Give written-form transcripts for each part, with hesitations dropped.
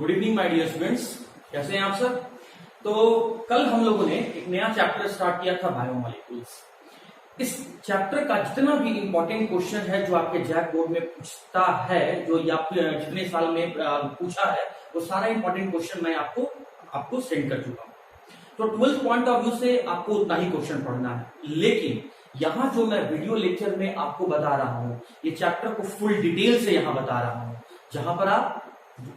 Good evening my dear students, कैसे हैं आप सब। तो कल हम लोगों ने एक नया चैप्टर स्टार्ट किया था बायोमोलिक्यूल्स। इस चैप्टर का जितना भी इंपॉर्टेंट क्वेश्चन है जो आपके जैक बोर्ड में पूछता है, जो जितने साल में पूछा है, वो सारा इंपॉर्टेंट क्वेश्चन मैं आपको सेंड कर चुका हूँ। तो 12th पॉइंट ऑफ व्यू से आपको उतना ही क्वेश्चन पढ़ना है, लेकिन यहाँ जो मैं वीडियो लेक्चर में आपको बता रहा हूँ, ये चैप्टर को फुल डिटेल से यहाँ बता रहा हूँ, जहां पर आप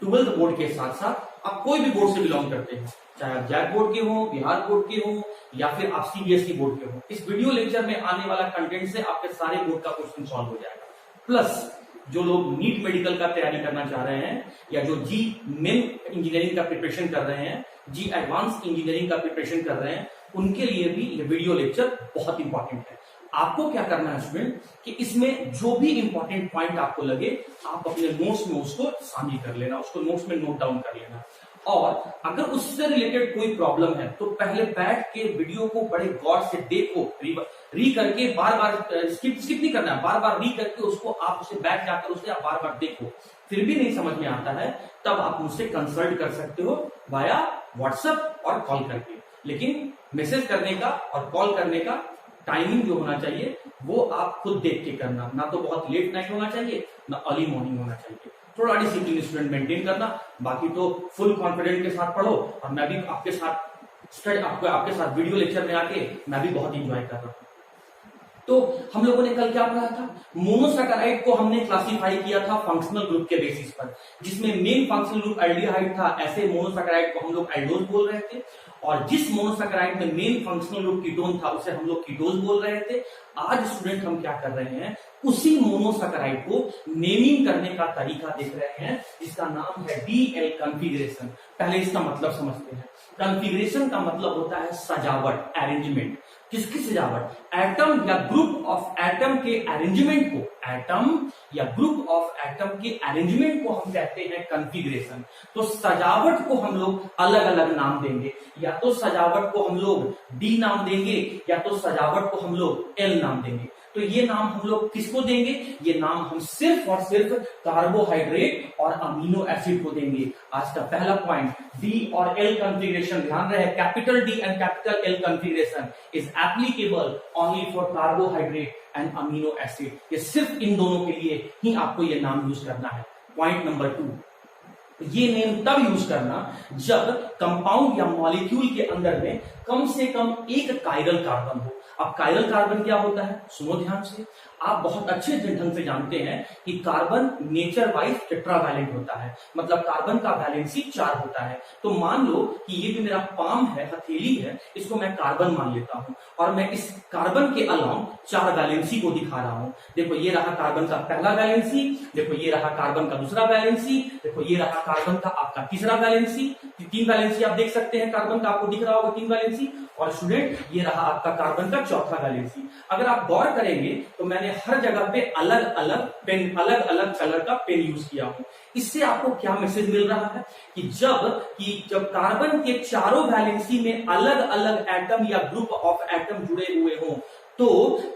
12th बोर्ड के साथ साथ आप कोई भी बोर्ड से बिलोंग करते हैं, चाहे आप जैक बोर्ड के हो, बिहार बोर्ड के हो, या फिर आप सीबीएसई बोर्ड के हो, इस वीडियो लेक्चर में आने वाला कंटेंट से आपके सारे बोर्ड का क्वेश्चन सॉल्व हो जाएगा। प्लस जो लोग नीट मेडिकल का तैयारी करना चाह रहे हैं, या जो जी मेन इंजीनियरिंग का प्रिपरेशन कर रहे हैं, जी एडवांस इंजीनियरिंग का प्रिपरेशन कर रहे हैं, उनके लिए भी ये वीडियो लेक्चर बहुत इंपॉर्टेंट है। आपको क्या करना है स्टूडेंट कि इसमें जो भी इंपॉर्टेंट पॉइंट आपको लगे, आप अपने नोट्स में उसको शामिल कर लेना, उसको नोट्स में नोट डाउन कर लेना। और अगर उससे रिलेटेड कोई प्रॉब्लम है तो पहले बैठ के वीडियो को बड़े गौर से देखो, री करके बार बार स्किप नहीं करना है, बार बार री करके उसको आप उसे बैठ जाकर उसे आप बार बार देखो। फिर भी नहीं समझ में आता है तब आप मुझसे कंसल्ट कर सकते हो वाया व्हाट्सएप और कॉल करके। लेकिन मैसेज करने का और कॉल करने का टाइमिंग जो होना चाहिए वो आप खुद देख के करना, ना तो बहुत लेट नाइट होना चाहिए, ना अर्ली मॉर्निंग होना चाहिए। थोड़ा डिसिप्लिन स्टूडेंट मेंटेन करना, बाकी तो फुल कॉन्फिडेंट के साथ पढ़ो। और मैं भी आपके साथ वीडियो लेक्चर में आके मैं भी बहुत इंजॉय कर रहा हूँ। तो हम लोगों ने कल क्या पढ़ा था, मोनोसैकेराइड को हमने क्लासिफाई किया था फंक्शनल ग्रुप के बेसिस पर, जिसमें मेन फंक्शनल ग्रुप एल्डिहाइड था, ऐसे मोनोसैकेराइड को हम लोग एल्डोज बोल रहे थे। और जिस मोनोसैकेराइड में मेन फंक्शनल ग्रुप कीटोन था उसे हम लोग कीटोज बोल रहे थे। आज स्टूडेंट हम क्या कर रहे हैं, उसी मोनोसैकेराइड को नेमिंग करने का तरीका देख रहे हैं, जिसका नाम है डीएल कॉन्फ़िगरेशन। पहले इसका मतलब समझते हैं। कॉन्फ़िगरेशन का मतलब होता है सजावट, अरेंजमेंट। किसकी सजावट? एटम या ग्रुप ऑफ एटम के अरेंजमेंट को, एटम या ग्रुप ऑफ एटम के अरेंजमेंट को हम कहते हैं कॉन्फ़िगरेशन। तो सजावट को हम लोग अलग अलग नाम देंगे, या तो सजावट को हम लोग डी नाम देंगे, या तो सजावट को हम लोग एल नाम देंगे। तो ये नाम हम लोग किसको देंगे? ये नाम हम सिर्फ और सिर्फ कार्बोहाइड्रेट और अमीनो एसिड को देंगे। आज का पहला पॉइंट, डी और एल कॉन्फ़िगरेशन, ध्यान रहे, capital D and capital L configuration is applicable only for carbohydrate and amino acid. ये सिर्फ इन दोनों के लिए ही आपको ये नाम यूज करना है। पॉइंट नंबर 2, ये नेम तब यूज करना जब कंपाउंड या मॉलिक्यूल के अंदर में कम से कम एक कायरल कार्बन हो। अब कायरल कार्बन क्या होता है, सुनो ध्यान से। आप बहुत अच्छे ढंग से जानते हैं कि कार्बन नेचर वाइज टेट्रावैलेंट होता है, मतलब कार्बन का वैलेंसी 4 होता है। तो मान लो कि ये जो मेरा पाम है, हथेली है, इसको मैं कार्बन मान लेता हूं, और मैं इस कार्बन के अलावा 4 वैलेंसी को दिखा रहा हूं। देखो ये रहा कार्बन का पहला वैलेंसी, देखो ये रहा कार्बन का दूसरा वैलेंसी, देखो ये रहा कार्बन का आपका तीसरा वैलेंसी। 3 वैलेंसी आप देख सकते हैं कार्बन का, आपको दिख रहा होगा 3 वैलेंसी। और स्टूडेंट ये रहा आपका कार्बन का चौथा वैलेंसी। अगर आप गौर करेंगे तो मैंने हर जगह पे अलग अलग कलर का पेन यूज किया हूं। इससे आपको क्या मैसेज मिल रहा है कि जब कार्बन के चारों वैलेंसी में अलग अलग एटम या ग्रुप ऑफ एटम जुड़े हुए हों, तो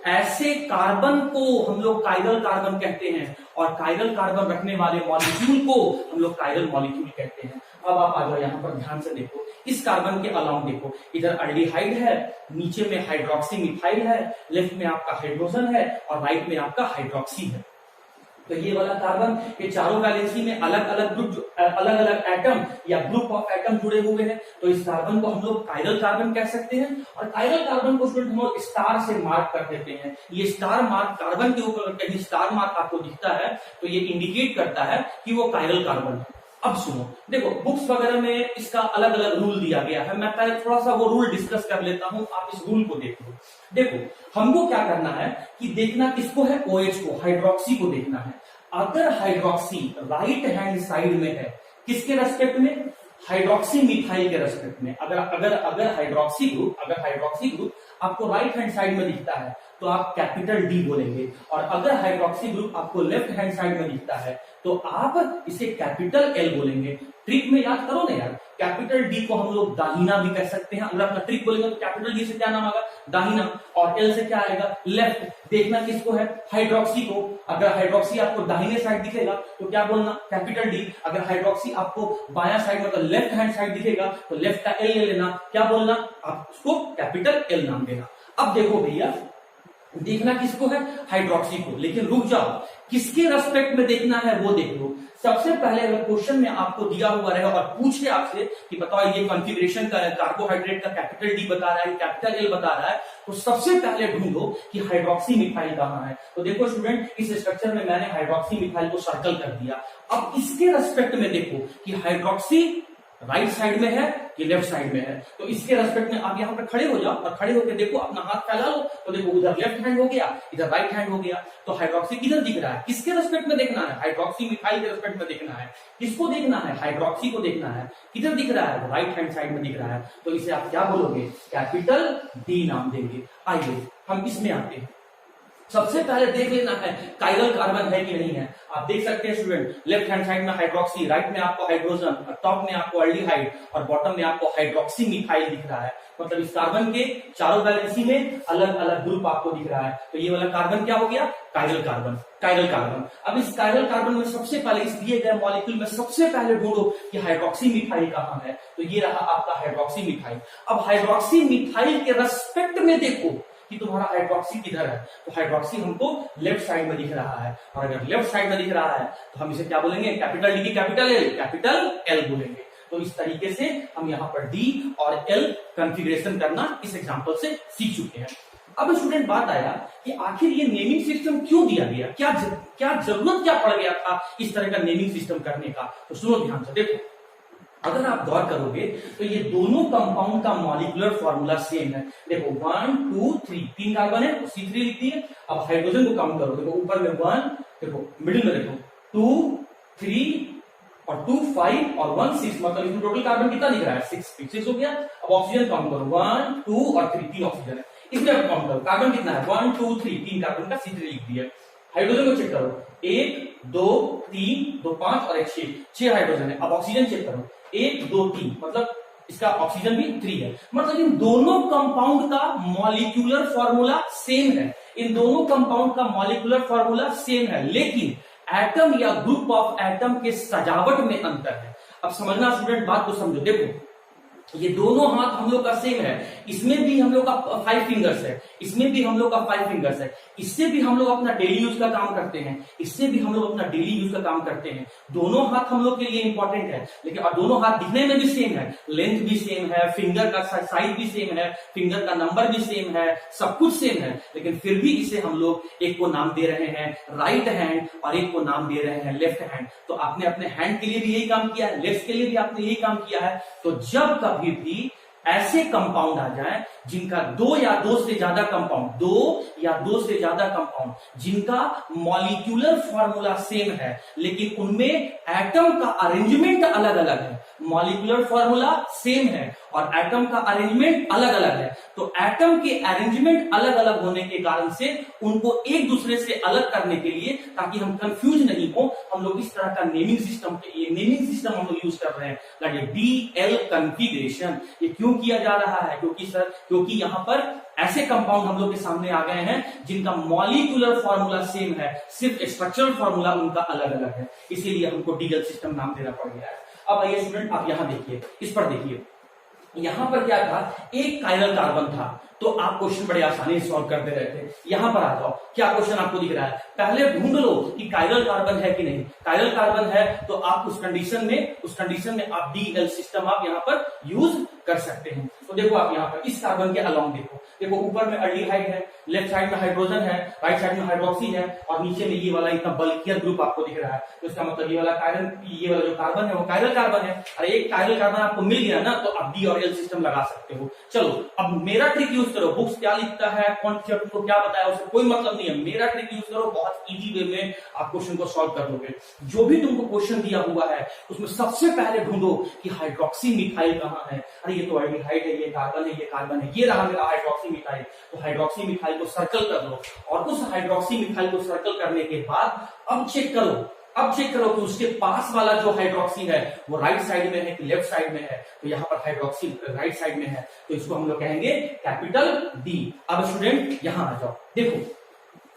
ऐसे कार्बन को हम लोग कायरल कार्बन कहते हैं, और कायरल कार्बन रखने वाले मॉलिक्यूल को हम लोग कायरल मॉलिक्यूल कहते हैं। अब आप आ जाओ यहाँ पर, ध्यान से देखो, इस कार्बन के अलावा देखो, इधर एल्डिहाइड है, नीचे में हाइड्रोक्सी मिथाइल है, लेफ्ट में आपका हाइड्रोजन है, और राइट में आपका हाइड्रोक्सी है। तो ये वाला कार्बन, ये चारों वैलेंसी में अलग अलग एटम या ग्रुप ऑफ एटम जुड़े हुए हैं, तो इस कार्बन को हम लोग कायरल कार्बन कह सकते हैं। और कायरल कार्बन को स्टूडेंट हम लोग स्टार से मार्क कर देते हैं। ये स्टार मार्क कार्बन के ऊपर कहीं स्टार मार्क आपको दिखता है तो ये इंडिकेट करता है कि वो कायरल कार्बन है। अब सुनो, देखो बुक्स वगैरह में इसका अलग अलग रूल दिया गया है, मैं पहले थोड़ा सा वो रूल डिस्कस कर लेता हूं, आप इस रूल को देख लो। देखो हमको क्या करना है कि देखना किसको है, OH को, हाइड्रोक्सी को देखना है। अगर हाइड्रोक्सी राइट हैंड साइड में है, किसके रेस्पेक्ट में? हाइड्रोक्सी मिथाइल के रेस्पेक्ट में। अगर हाइड्रोक्सी ग्रुप आपको राइट हैंड साइड में दिखता है तो आप कैपिटल डी बोलेंगे, और अगर हाइड्रोक्सी ग्रुप आपको लेफ्ट हैंड साइड में दिखता है तो आप इसे कैपिटल एल बोलेंगे। ट्रिक में याद करो ना यार, कैपिटल डी को हम लोग दाहिना भी कह सकते हैं। अगर आप ट्रिक बोलेंगे तो कैपिटल डी से क्या नाम आएगा, दाहिना, और एल से क्या आएगा, लेफ्ट। देखना किसको है, हाइड्रोक्सी को। अगर हाइड्रोक्सी आपको दाहिने साइड दिखेगा तो क्या बोलना, कैपिटल डी। अगर हाइड्रोक्सी आपको बायां साइड मतलब लेफ्ट हैंड साइड दिखेगा तो लेफ्ट का एल ले लेना, क्या बोलना, आप उसको कैपिटल एल नाम देना। अब देखो भैया, देखना किसको है, हाइड्रोक्सी को, लेकिन रुक जाओ, किसके रेस्पेक्ट में देखना है वो देख लो। सबसे पहले अगर क्वेश्चन में आपको दिया हुआ रहे और पूछे आपसे कि बताओ ये कॉन्फ़िगरेशन का कार्बोहाइड्रेट का कैपिटल डी बता रहा है, कैपिटल एल बता रहा है, तो सबसे पहले ढूंढो कि हाइड्रोक्सी मिथाइल कहां है। तो देखो स्टूडेंट, इस स्ट्रक्चर में मैंने हाइड्रोक्सी मिथाइल को सर्कल कर दिया। अब इसके रेस्पेक्ट में देखो कि हाइड्रोक्सी राइट साइड में है कि लेफ्ट साइड में है। तो इसके रेस्पेक्ट में आप यहाँ पर खड़े हो जाओ और खड़े होकर देखो, अपना हाथ फैला लो, तो देखो उधर लेफ्ट हैंड हो गया, इधर राइट हैंड हो गया। तो हाइड्रोक्सी किधर दिख रहा है, किसके रेस्पेक्ट में देखना है, हाइड्रोक्सी मिथाइल के रेस्पेक्ट में देखना है। किसको देखना है, हाइड्रोक्सी को देखना है। किधर दिख रहा है, राइट हैंड साइड में दिख रहा है। तो इसे आप क्या बोलोगे, कैपिटल डी नाम देंगे। आइए हम इसमें आते हैं। सबसे पहले देख लेना है कायरल कार्बन है कि नहीं है। आप देख सकते हैं स्टूडेंट, लेफ्ट हैंड साइड में हाइड्रोक्सी, राइट में आपको हाइड्रोजन, टॉप में आपको एल्डिहाइड और बॉटम में आपको हाइड्रोक्सी मिथाइल दिख रहा है। मतलब इस कार्बन के चारों वैलेंसी में अलग अलग ग्रुप आपको दिख रहा है। तो ये वाला कार्बन क्या हो गया, कायरल कार्बन। कायरल कार्बन, अब इस कायरल कार्बन में सबसे पहले इस दिए गए मॉलिक्यूल में सबसे पहले ढूंढो कि हाइड्रोक्सी मिथाइल कहां है। तो ये रहा आपका हाइड्रोक्सी मिथाइल। अब हाइड्रोक्सी मिथाइल के रेस्पेक्ट में देखो कि तुम्हारा हाइड्रोक्सी किधर है। तो हाइड्रोक्सी हमको लेफ्ट साइड में दिख रहा है, और अगर लेफ्ट साइड में दिख रहा है तो हम इसे क्या बोलेंगे, कैपिटल डी की कैपिटल एल बोलेंगे। तो इस तरीके से हम यहाँ पर डी और एल कॉन्फ़िगरेशन करना इस एग्जांपल से सीख चुके हैं। अब स्टूडेंट बात आया कि आखिर ये नेमिंग सिस्टम क्यों दिया गया, क्या जरूरत क्या पड़ गया था इस तरह का नेमिंग सिस्टम करने का। तो सुनो ध्यान से, देखो अगर आप गौर करोगे तो ये दोनों कंपाउंड का मॉलिक्यूलर फॉर्मूला सेम है। देखो 1 2 3, 3 कार्बन है तो C3 लिख दिए। अब हाइड्रोजन को काउंट करो, देखो ऊपर में 1, देखो मिडिल में देखो 2 3 और 2 5 और 1 6, मतलब इसमें टोटल कार्बन कितना दिख रहा है, 6 हो गया। अब ऑक्सीजन काउंट करो 1 2 और 3, 3 ऑक्सीजन है। इसमें अब काउंट करो कार्बन कितना है, 1 2 3, 3 कार्बन का C3 लिख दिया। हाइड्रोजन को चेक करो, 1 2 3 2 5 और 1 6 हाइड्रोजन है। अब ऑक्सीजन चेक करो, 1 2 3, मतलब इसका ऑक्सीजन भी 3 है। मतलब इन दोनों कंपाउंड का मॉलिक्यूलर फॉर्मूला सेम है। इन दोनों कंपाउंड का मॉलिक्यूलर फॉर्मूला सेम है, लेकिन एटम या ग्रुप ऑफ एटम के सजावट में अंतर है। अब समझना स्टूडेंट, बात को समझो। देखो ये दोनों हाथ हम लोग का सेम है। इसमें भी हम लोग का 5 फिंगर्स है, इसमें भी हम लोग का 5 फिंगर्स है। इससे भी हम लोग अपना डेली यूज का काम करते हैं, इससे भी हम लोग अपना डेली यूज का काम करते हैं। दोनों हाथ हम लोग के लिए इंपॉर्टेंट है, लेकिन और दोनों हाथ दिखने में भी सेम है, लेंथ भी सेम है, फिंगर का साइज भी सेम है, फिंगर का नंबर भी सेम है, सब कुछ सेम है। लेकिन फिर भी इसे हम लोग एक को नाम दे रहे हैं राइट हैंड और एक को नाम दे रहे हैं लेफ्ट हैंड। तो आपने अपने हैंड के लिए भी यही काम किया है, लेफ्ट के लिए भी आपने यही काम किया है। तो जब कभी भी ऐसे कंपाउंड आ जाए जिनका 2 या 2 से ज्यादा कंपाउंड जिनका मॉलिक्यूलर फॉर्मूला सेम है, लेकिन उनमें एटम का अरेंजमेंट अलग अलग है। मॉलिक्यूलर फॉर्मूला सेम है और एटम का अरेंजमेंट अलग अलग है। तो एटम के अरेंजमेंट अलग अलग होने के कारण से उनको एक दूसरे से अलग करने के लिए, ताकि हम कंफ्यूज नहीं हो, हम लोग इस तरह का नेमिंग सिस्टम हम लोग यूज कर रहे हैं, DL कॉन्फ़िगरेशन। ये क्यों किया जा रहा है, क्योंकि यहाँ पर ऐसे कंपाउंड हम लोग के सामने आ गए हैं जिनका मॉलिक्यूलर फॉर्मूला सेम है, सिर्फ स्ट्रक्चरल फॉर्मूला उनका अलग अलग है, इसीलिए हमको DL सिस्टम नाम देना पड़ गया है। अब आइए स्टूडेंट, आप यहां देखिए, इस पर देखिए, यहां पर क्या था, एक कायरल कार्बन था। तो आप क्वेश्चन बड़े आसानी से सॉल्व करते रहते। यहां पर आ जाओ, क्या क्वेश्चन आपको दिख रहा है, पहले ढूंढ लो कि कायरल कार्बन है कि नहीं। कायरल कार्बन है तो आप उस कंडीशन में आप DL सिस्टम आप यहां पर यूज कर सकते हैं। तो देखो आप यहां पर इस कार्बन के अलोंग देखो ऊपर में एल्डिहाइड है, लेफ्ट साइड में हाइड्रोजन है, राइट साइड में हाइड्रोक्सी है, और नीचे में ये वाला इतना बल्कियर ग्रुप आपको दिख रहा है। तो इसका मतलब ये वाला जो कार्बन है वो कायरल कार्बन है। अरे एक कायरल कार्बन आपको मिल गया ना, तो आप D और L सिस्टम लगा सकते हो। चलो अब मेरा ट्रिक यूज करो, बुक्स क्या लिखता है, कॉन्सेप्ट को क्या बताया, उससे कोई मतलब नहीं है। मेरा ट्रिक यूज करो, बहुत इजी वे में आप क्वेश्चन को सॉल्व कर लोगे। जो भी तुमको क्वेश्चन दिया हुआ है उसमें सबसे पहले ढूंढो कि हाइड्रोक्सी मिथाइल कहां है। अरे ये तो एल्डिहाइड है, ये कार्बन है, ये रहा मेरा हाइड्रोक्सी मिथाइल। तो हाइड्रोक्सी मिथाइल को सर्कल कर लो, और उस हाइड्रोक्सी मिथाइल को सर्कल करने के बाद अब चेक करो अब चेक करो कि उसके पास वाला जो हाइड्रोक्सी है वो राइट साइड में है कि लेफ्ट साइड में है। तो यहाँ पर हाइड्रोक्सी राइट साइड में है, तो इसको हम लोग कहेंगे कैपिटल डी। अब स्टूडेंट यहां आ जाओ, देखो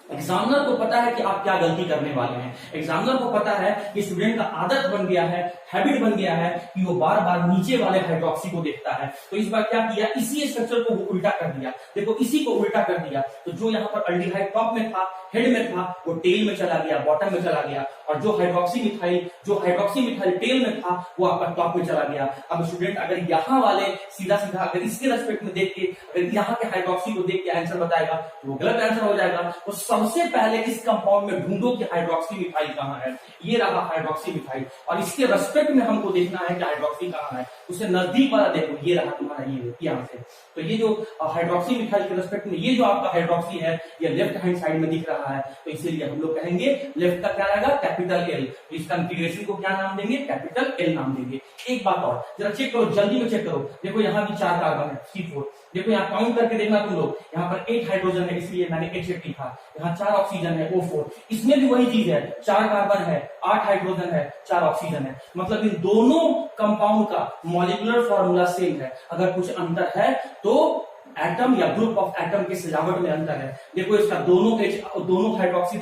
एग्जामिनर को पता है कि आप क्या गलती करने वाले हैं। एग्जामिनर को पता है कि स्टूडेंट का आदत बन गया है, हैबिट बन गया है कि वो बार बार नीचे वाले हाइड्रोक्सी को देखता है। तो इस बार क्या किया, इसी स्ट्रक्चर को उल्टा कर दिया। देखो इसी को उल्टा कर दिया, तो जो यहाँ पर अल्डिहाइड टॉप में था, हेड में था, वो टेल में चला गया, बॉटम में चला गया। और जो हाइड्रोक्सी मिथाइल टेल में था वो आपका टॉप में चला गया। अब स्टूडेंट अगर यहाँ वाले सीधा सीधा अगर इसके रेस्पेक्ट में देख के अगर यहाँ के हाइड्रोक्सी को देख के आंसर बताएगा तो वो गलत आंसर हो जाएगा। तो सबसे पहले इस कंपाउंड में ढूंढो कि हाइड्रोक्सी मिथाइल कहाँ है। ये रहा हाइड्रोक्सी मिथाइल, और इसके रेस्पेक्ट में हमको देखना है कि हाइड्रोक्सी कहाँ है। उसे नजदीक वाला देखो, ये रहा तुम्हारा, ये यहाँ से। तो ये जो हाइड्रोक्सी मिथाइल के रेस्पेक्ट में ये जो आपका हाइड्रोक्सी है ये लेफ्ट हैंड साइड में दिख रहा है, तो इसीलिए हम लोग कहेंगे लेफ्ट का क्या रहेगा, कैपिटल एल। तो इस कॉन्फ़िगरेशन को क्या नाम देंगे, कैपिटल एल नाम देंगे। एक बात और जरा चेक करो, जल्दी में चेक करो। देखो यहाँ भी 4 कार्बन है, C4। देखो यहाँ काउंट करके देखना तुम लोग, यहाँ पर 8 हाइड्रोजन है इसलिए मैंने H8 लिखा। यहाँ 4 ऑक्सीजन है, O4। इसमें भी वही चीज है, 4 कार्बन है, 8 हाइड्रोजन है, 4 ऑक्सीजन है। मतलब इन दोनों कंपाउंड का मॉलिक्यूलर फॉर्मूला सेम है। अगर कुछ अंतर है तो एटम या ग्रुप ऑफ एटम की सजावट में अंतर है। देखो इसका दोनों हाइड्रोक्सी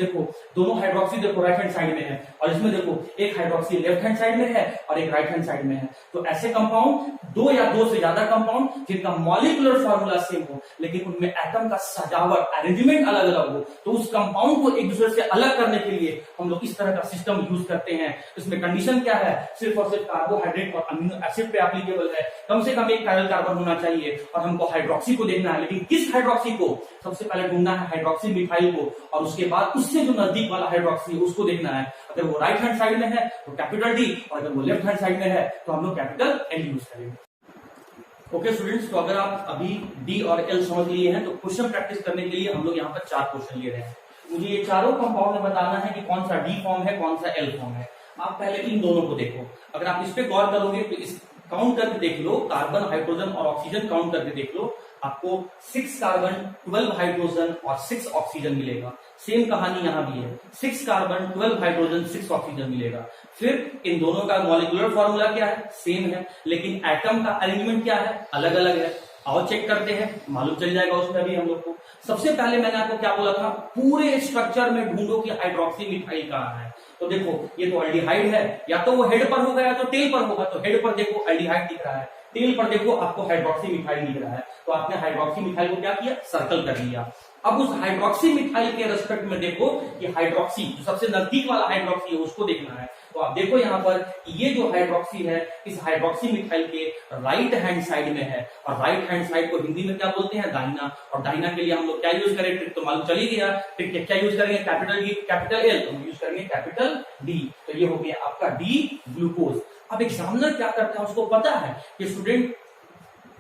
देखो राइट हैंड साइड में है, और इसमें देखो एक हाइड्रोक्सी लेफ्ट हैंड साइड में है और एक राइट हैंड साइड में है। तो ऐसे कंपाउंड, 2 या 2 से ज्यादा कंपाउंड जिनका मॉलिक्यूलर फॉर्मूला सेम हो लेकिन उनमें एटम का सजावट अरेंजमेंट अलग अलग हो, तो उस कंपाउंड को एक दूसरे से अलग करने के लिए हम लोग इस तरह का सिस्टम यूज करते हैं। इसमें कंडीशन क्या है, सिर्फ और सिर्फ कार्बोहाइड्रेट और अमीनो एसिड पे एप्लीकेबल है। कम से कम एक पैरेलल कार्बन होना चाहिए और हमको हाइड्रोक्सी को देखना है। लेकिन किस हाइड्रोक्सी को, सबसे पहले ढूंढना है हाइड्रोक्सी मिथाइल को, और उसके बाद उससे जो नजदीक वाला हाइड्रोक्सी है उसको देखना है। अगर वो राइट हैंड साइड में है तो कैपिटल डी, और अगर वो लेफ्ट हैंड साइड में है तो हम लोग कैपिटल एल यूज करेंगे। ओके स्टूडेंट्स, तो अगर आप अभी डी और एल समझ लिए हैं तो क्वेश्चन प्रैक्टिस करने के लिए हम लोग यहाँ पर 4 क्वेश्चन ले रहे हैं। मुझे ये चारों कंपाउंड में बताना है कि कौन सा डी फॉर्म है, कौन सा एल फॉर्म है। आप पहले इन दोनों को देखो। अगर आप इस पे गौर करोगे तो इस काउंट करके देख लो, कार्बन, हाइड्रोजन और ऑक्सीजन काउंट करके देख लो, आपको 6 कार्बन, 12 हाइड्रोजन और 6 ऑक्सीजन मिलेगा। सेम कहानी यहां भी है, 6 कार्बन, 12 हाइड्रोजन, 6 ऑक्सीजन मिलेगा। फिर इन दोनों का मॉलिक्यूलर फॉर्मूला क्या है, सेम है, लेकिन एटम का अरेंजमेंट क्या है, अलग अलग है। आओ चेक करते हैं, मालूम चल जाएगा उसमें अभी हम लोग को। सबसे पहले मैंने आपको क्या बोला था, पूरे स्ट्रक्चर में ढूंढो कि हाइड्रोक्सी मिथाइल कहां है। तो देखो ये तो अल्डिहाइड है, या तो वो हेड पर होगा या तो टेल पर होगा। तो हेड पर देखो अल्डिहाइड दिख रहा है, टेल पर देखो आपको हाइड्रोक्सी मिथाइल दिख रहा है। तो आपने हाइड्रोक्सी मिथाइल को क्या किया, सर्कल कर लिया। अब उस हाइड्रोक्सी मिथाइल के रेस्पेक्ट में देखो कि हाइड्रोक्सी जो सबसे नजदीक वाला हाइड्रोक्सी है उसको देखना है। तो आप देखो यहाँ पर ये जो हाइड्रोक्सी है इस हाइड्रोक्सी मिथाइल के राइट हैंड साइड में है, और राइट हैंड साइड को हिंदी में क्या बोलते हैं, दाहिना। और दाहिना के लिए हम लोग क्या यूज करें, ट्रिक तो मालूम चल ही गया, ट्रिक क्या यूज करेंगे, कैपिटल डी, कैपिटल एल, तो हम यूज करेंगे कैपिटल डी। तो ये हो गया आपका डी ग्लूकोज। अब एग्जामिनर क्या करता है, उसको पता है कि स्टूडेंट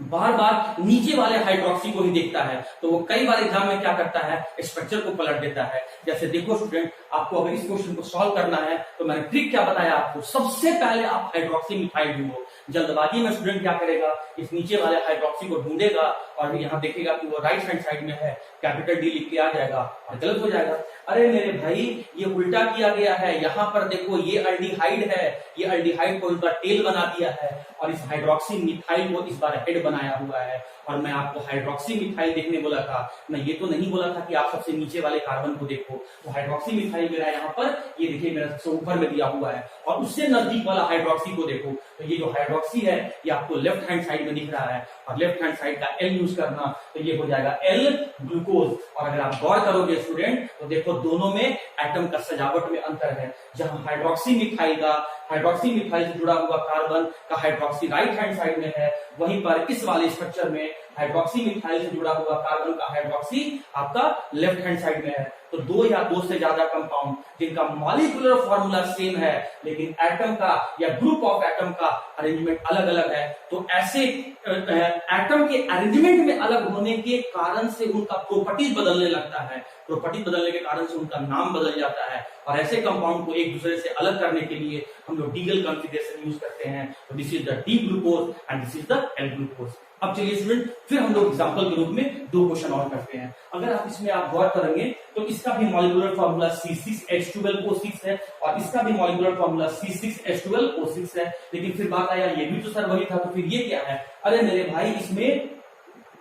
बार बार नीचे वाले हाइड्रोक्सी को ही देखता है, तो वो कई बार एग्जाम में क्या करता है, स्ट्रक्चर को पलट देता है। जैसे देखो स्टूडेंट, आपको अगर इस क्वेश्चन को सॉल्व करना है तो मैंने ट्रिक क्या बताया आपको, सबसे पहले आप हाइड्रोक्सी मिथाइल ढूंढो। जल्दबाजी में स्टूडेंट क्या करेगा, इस नीचे वाले हाइड्रोक्सी को ढूंढेगा और यहाँ देखेगा कि वो राइट हैंड साइड में है, कैपिटल डी लिख के आ जाएगा और गलत हो जाएगा। अरे मेरे भाई ये उल्टा किया गया है, यहाँ पर देखो ये अल्डिहाइड है, ये अल्डिहाइड को इसका टेल बना दिया है और इस हाइड्रोक्सी मिथाइल को इस बार हेड बनाया हुआ है। और मैं आपको हाइड्रोक्सी मिथाइल देखने बोला था, मैं ये तो नहीं बोला था कि आप सबसे नीचे वाले कार्बन को देखो। तो हाइड्रोक्सी मिथाइल मेरा यहाँ पर ये देखिए मेरा सबसे ऊपर में दिया हुआ है, और उससे नजदीक वाला हाइड्रोक्सी को देखो। तो ये जो हाइड्रोक्सी है ये आपको लेफ्ट हैंड साइड में दिख रहा है, और लेफ्ट हैंड साइड का एल यूज करना, तो ये हो जाएगा एल ग्लूकोज। और अगर आप गौर करोगे स्टूडेंट तो देखो दोनों में एटम का सजावट में अंतर है। जहां हाइड्रोक्सी मिथाइल से जुड़ा हुआ कार्बन का हाइड्रोक्सी राइट हैंड साइड में है, वहीं पर इस वाले स्ट्रक्चर में हाइड्रोक्सी मिथाइल से जुड़ा हुआ कार्बन का हाइड्रोक्सी आपका लेफ्ट हैंड साइड में है। तो 2 या 2 से ज्यादा कंपाउंड जिनका मॉलिक्यूलर फॉर्मूला सेम है लेकिन एटम का या ग्रुप ऑफ एटम का अरेंजमेंट अलग अलग है, तो ऐसे एटम के अरेंजमेंट में अलग होने के कारण से उनका प्रॉपर्टीज बदलने लगता है, प्रॉपर्टी बदलने के कारण से उनका नाम बदल जाता है। और ऐसे कंपाउंड को एक दूसरे से अलग करने के लिए हम लोग डीगल कॉन्फ़िगरेशन यूज करते हैं। तो this is the D glucose and this is the L glucose. अब चलिए स्टूडेंट, फिर हम लोग एग्जांपल के रूप में दो क्वेश्चन और करते हैं। अगर आप इसमें आप गौर करेंगे तो इसका भी मॉलिक्यूलर फार्मूला C6H12O6 है और इसका भी मॉलिक्यूलर फार्मूला C6H12O6 है। लेकिन फिर बात आया ये भी तो सर वही था, तो फिर ये क्या है? अरे मेरे भाई, इसमें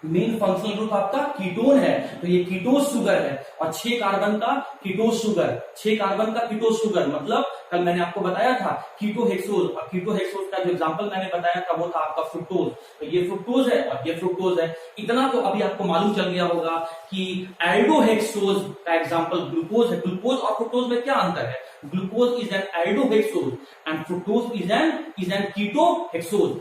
मेन फंक्शनल ग्रुप आपका कीटोन है, तो ये कीटोस शुगर है और 6 कार्बन का कीटोस शुगर, 6 कार्बन का कीटोस शुगर, मतलब कल मैंने आपको बताया था कीटोहेक्सोज, और कीटोहेक्सोज का जो एग्जांपल मैंने बताया था वो था आपका फ्रुक्टोज। तो ये फ्रुक्टोज है और ये फ्रुक्टोज है। इतना तो अभी आपको मालूम चल गया होगा कि एल्डोहेक्सोज का एग्जांपल ग्लूकोज है। ग्लूकोज और फ्रुक्टोज में क्या अंतर है? Glucose is an aldohexose and fructose is an ketohexose.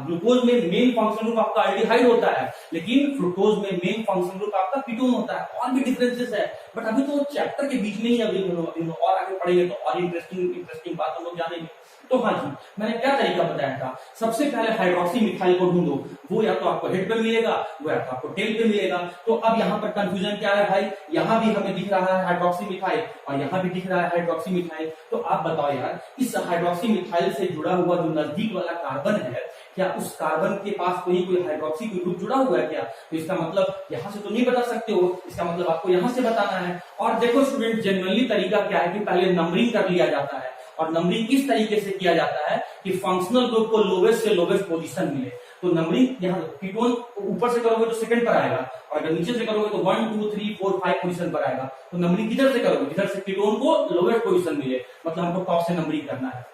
Glucose में मेन फंक्शनल ग्रुप आपका एल्डिहाइड होता है, लेकिन फ्रुक्टोज में मेन फंक्शनल ग्रुप आपका कीटोन होता है। और भी डिफरेंसेस है, बट अभी तो चैप्टर के बीच में ही अभी और आगे पढ़ेंगे तो और इंटरेस्टिंग बात हम लोग जानेंगे। तो हाँ जी, मैंने क्या तरीका बताया था? सबसे पहले हाइड्रोक्सी मिथाइल को ढूंढो, वो या तो आपको हेड पे मिलेगा, वो या तो आपको टेल पे मिलेगा। तो अब यहाँ पर कंफ्यूजन क्या है भाई? यहाँ भी हमें दिख रहा है हाइड्रोक्सी मिथाइल और यहाँ भी दिख रहा है हाइड्रोक्सी मिथाइल। तो आप बताओ यार, इस हाइड्रोक्सी मिथाइल से जुड़ा हुआ जो नजदीक वाला कार्बन है, क्या उस कार्बन के पास कोई हाइड्रोक्सी कोई ग्रुप जुड़ा हुआ है क्या? तो इसका मतलब यहां से तो नहीं बता सकते हो, इसका मतलब आपको यहां से बताना है। और देखो स्टूडेंट, जनरली तरीका क्या है कि पहले नंबरिंग कर लिया जाता है, और नंबरिंग किस तरीके से किया जाता है कि फंक्शनल ग्रुप को लोवेस्ट से लोवेस्ट पोजीशन मिले। तो नंबरिंग यहाँ कीटोन ऊपर से करोगे तो सेकंड पर आएगा, और अगर नीचे से करोगे तो 1 2 3 4 5 पोजीशन पर आएगा। तो नंबरिंग किधर से करोगे? जिधर से कीटोन को लोवेस्ट पोजीशन मिले, मतलब हमको टॉप से नंबरिंग करना है।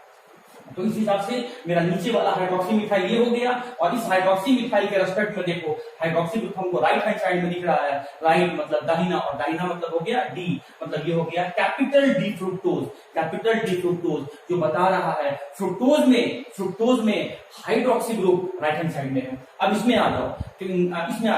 तो इस हिसाब से मेरा नीचे वाला हाइड्रोक्सी मिथाइल ये हो गया। और इस हाइड्रोक्सी मिथाइल के रेस्पेक्ट में देखो, हाइड्रोक्सी ग्रुप हमको राइट हैंड साइड में दिख रहा है। राइट मतलब दाहिना, और दाहिना मतलब हो गया डी, मतलब ये हो गया capital D fructose. Capital D fructose जो बता रहा है फ्रुक्टोज में hydroxy group right hand side में है। अब इसमें आ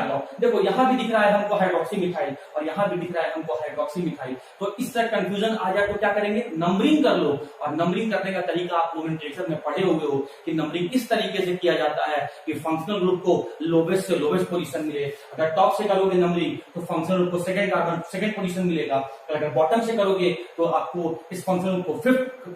जाओ, देखो यहाँ भी दिख रहा है हमको हाइड्रोक्सी मिथाइल और यहाँ भी दिख रहा है हमको हाइड्रोक्सी मिथाइल। तो इस तरह कंफ्यूजन आ जाए तो क्या करेंगे? नंबरिंग कर लो। और नंबरिंग करने का तरीका आप नोमेनक्लेचर में पढ़े हुए हो कि नंबरिंग किस तरीके से किया जाता है कि फंक्शनल ग्रुप को लोवेस्ट से लोवेस्ट पोजीशन मिले। अगर टॉप से करोगे नंबरिंग तो फंक्शनल ग्रुप को सेकंड पोजीशन मिलेगा, अगर बॉटम से करोगे तो आपको इस फंक्शनल ग्रुप को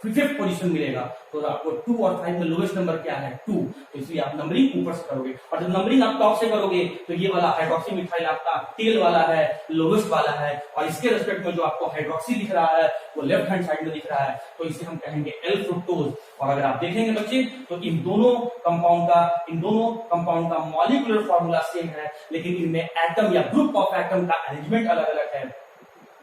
फिफ्थ पोजीशन मिलेगा। तो आपको 2 और 5 में लोवेस्ट नंबर क्या है? 2। तो इसलिए आप नंबरिंग ऊपर से करोगे, और जब नंबरिंग आप टॉप से करोगे तो ये वाला हाइड्रोक्सी मिथाइल आपका टेल वाला है, लोवेस्ट वाला है, और इसके रेस्पेक्ट में जो आपको हाइड्रोक्सी दिख रहा है वो लेफ्ट हैंड साइड में दिख रहा है, तो इसे हम कहेंगे एल फ्रुक्टोज। और अगर आप देखेंगे बच्चे तो इन दोनों कंपाउंड का मॉलिक्यूलर फॉर्मूला सेम है, लेकिन इनमें एटम या ग्रुप ऑफ एटम का अरेंजमेंट अलग अलग है।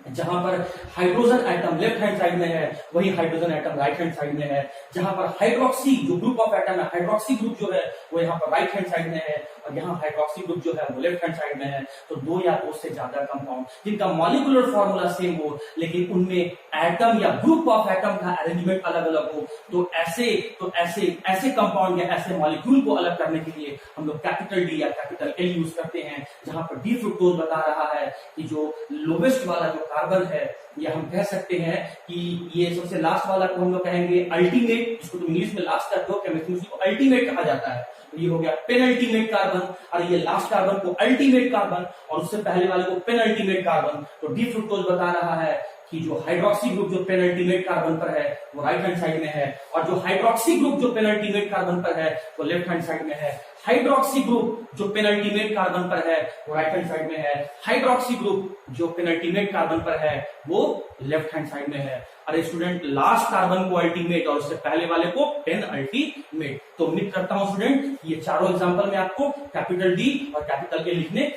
जहां पर hydrogen atom left hand side में है, वही hydrogen atom right hand side में है। जहां पर हाइड्रोक्सी जो ग्रुप ऑफ एटम है, हाइड्रोक्सी ग्रुप जो है वो यहाँ पर राइट हैंड साइड में है, और यहाँ हाइड्रोक्सी ग्रुप जो है वो लेफ्ट हैंड साइड में है। तो 2 या 2 से ज्यादा कंपाउंड जिनका मॉलिक्यूलर फॉर्मूला सेम हो, लेकिन उनमें एटम या ग्रुप ऑफ एटम का अरेंजमेंट अलग अलग हो, तो ऐसे कंपाउंड या ऐसे मॉलिक्यूल को अलग करने के लिए हम लोग कैपिटल डी या कैपिटल एल यूज करते हैं। जहां पर डी फ्रुक्टोज बता रहा है कि जो लोवेस्ट वाला जो कार्बन है, ये हम कह सकते हैं कि ये सबसे लास्ट वाला को हम लोग कहेंगे अल्टीमेट, जिसको तुम इंग्लिश में लास्ट करते हो, केमिस्ट्री में उसको अल्टीमेट कहा जाता है। तो ये हो गया पेनल्टीमेट कार्बन, और ये लास्ट कार्बन को अल्टीमेट कार्बन, और उससे पहले वाले को पेनल्टीमेट कार्बन। तो डी फ्रुक्टोज बता रहा है कि जो हाइड्रोक्सी ग्रुप जो पेनल्टीमेट कार्बन पर है वो राइट हैंड साइड में है, और जो हाइड्रोक्सी ग्रुप जो पेनल्टीमेट कार्बन पर है वो लेफ्ट हैंड साइड में है। हाइड्रोक्सी ग्रुप जो पेनल्टीमेट कार्बन पर है वो राइट हैंड साइड में है, हाइड्रोक्सी ग्रुप जो पेनल्टीमेट कार्बन पर है वो लेफ्ट हैंड साइड में है। अरे स्टूडेंट, लास्ट कार्बन को अल्टीमेट और उससे पहले वाले को पेन अल्टीमेट। तो उम्मीद करता हूं स्टूडेंट ये चारों एग्जांपल में आपको कैपिटल डी और कैपिटल ए लिखने।